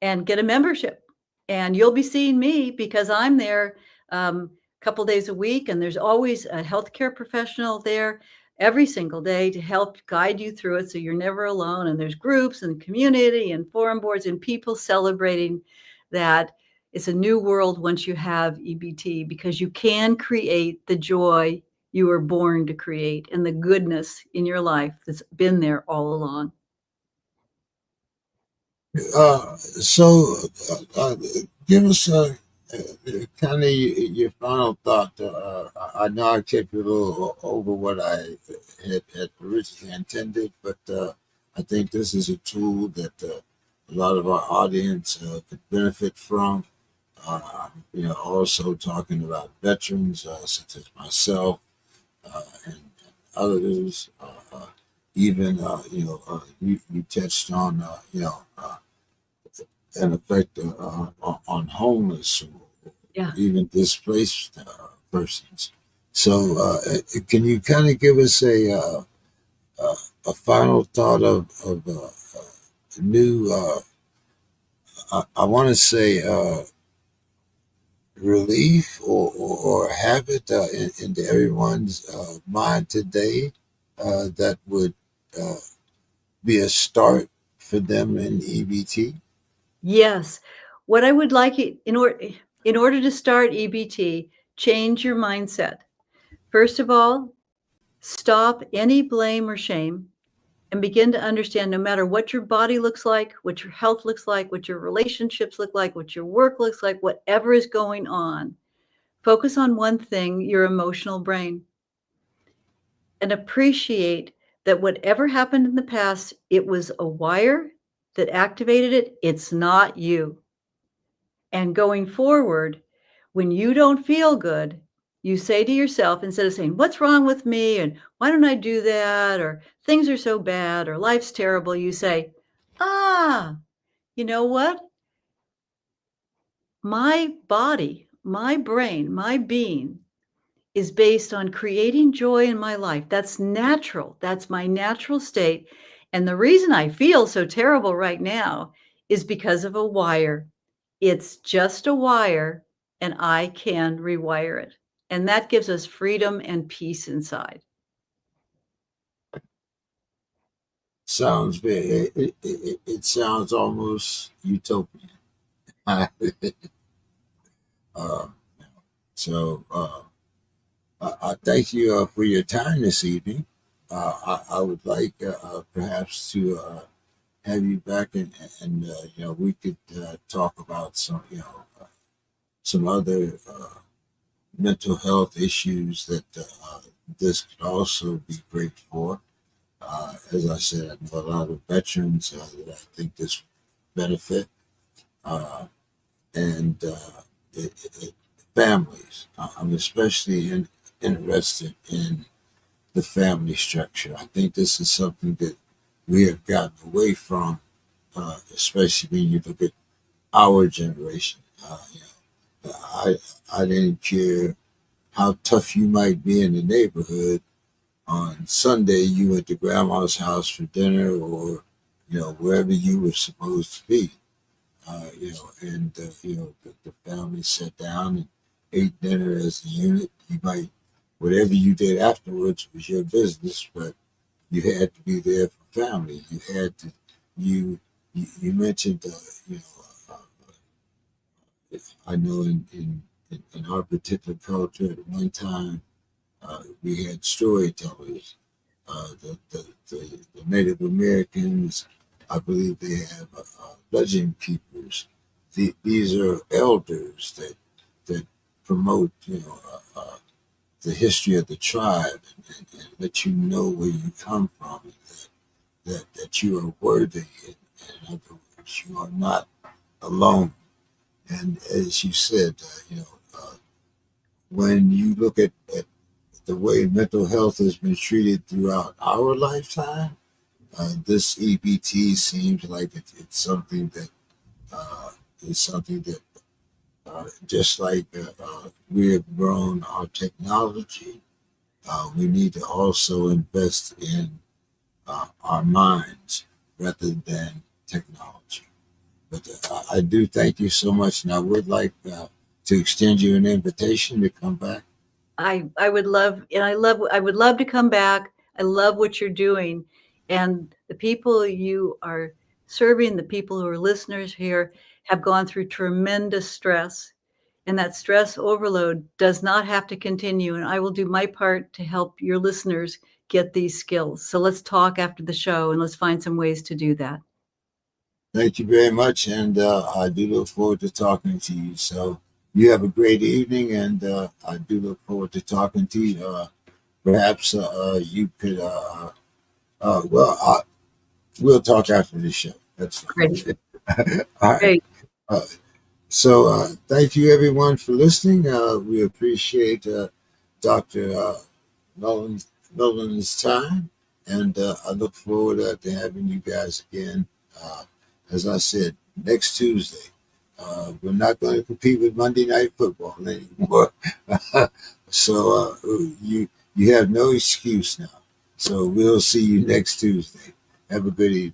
and get a membership. And you'll be seeing me because I'm there a couple days a week. And there's always a healthcare professional there every single day to help guide you through it. So you're never alone. And there's groups and community and forum boards and people celebrating that it's a new world once you have EBT, because you can create the joy you were born to create and the goodness in your life that's been there all along. Give us kind of your final thought. I know I kept you a little over what I had originally intended, but I think this is a tool that a lot of our audience could benefit from. Also talking about veterans such as myself and others. Even you touched on an effect on homeless or Yeah. even displaced persons. So, can you kind of give us a final thought of new? I want to say relief or habit into everyone's mind today that would be a start for them in EBT? Yes. What I would like it in order to start EBT, change your mindset. First of all, stop any blame or shame and begin to understand no matter what your body looks like, what your health looks like, what your relationships look like, what your work looks like, whatever is going on, focus on one thing, your emotional brain, and appreciate that whatever happened in the past, it was a wire that activated it. It's not you. And going forward, when you don't feel good, you say to yourself, instead of saying, what's wrong with me? And why don't I do that? Or things are so bad, or life's terrible. You say, you know what? My body, my brain, my being is based on creating joy in my life. That's natural. That's my natural state. And the reason I feel so terrible right now is because of a wire. It's just a wire, and I can rewire it. And that gives us freedom and peace inside. Sounds very. It sounds almost utopian. uh, so I thank you for your time this evening. I would like perhaps to have you back, and we could talk about some other mental health issues that this could also be great for. As I said, I know a lot of veterans that I think this benefit, uh, and families. I'm especially interested in the family structure. I think this is something that we have gotten away from, especially when you look at our generation. I didn't care how tough you might be in the neighborhood. On Sunday, you went to grandma's house for dinner, or wherever you were supposed to be. And the family sat down and ate dinner as a unit. You might whatever you did afterwards was your business, but you had to be there for family. You had to you mentioned I know in our particular culture at one time we had storytellers. The Native Americans, I believe they have legend keepers. These are elders that promote the history of the tribe, and let you know where you come from, and that you are worthy. In other words, you are not alone. And as you said, when you look at the way mental health has been treated throughout our lifetime, this EBT seems like it's something that is something that just like we have grown our technology, we need to also invest in our minds rather than technology. But I do thank you so much, and I would like to extend you an invitation to come back. I would love, and I would love to come back. I love what you're doing, and the people you are serving, the people who are listeners here, have gone through tremendous stress, and that stress overload does not have to continue. And I will do my part to help your listeners get these skills. So let's talk after the show, and let's find some ways to do that. Thank you very much, and I do look forward to talking to you. So you have a great evening, and I do look forward to talking to you. Perhaps you could, well, we'll talk after the show. That's Great. fine. All right. Great. Uh, so thank you, everyone, for listening. We appreciate Dr. Mellin, Mellin's time, and I look forward to having you guys again. As I said, next Tuesday. We're not going to compete with Monday Night Football anymore. So you have no excuse now. So we'll see you next Tuesday. Have a good evening.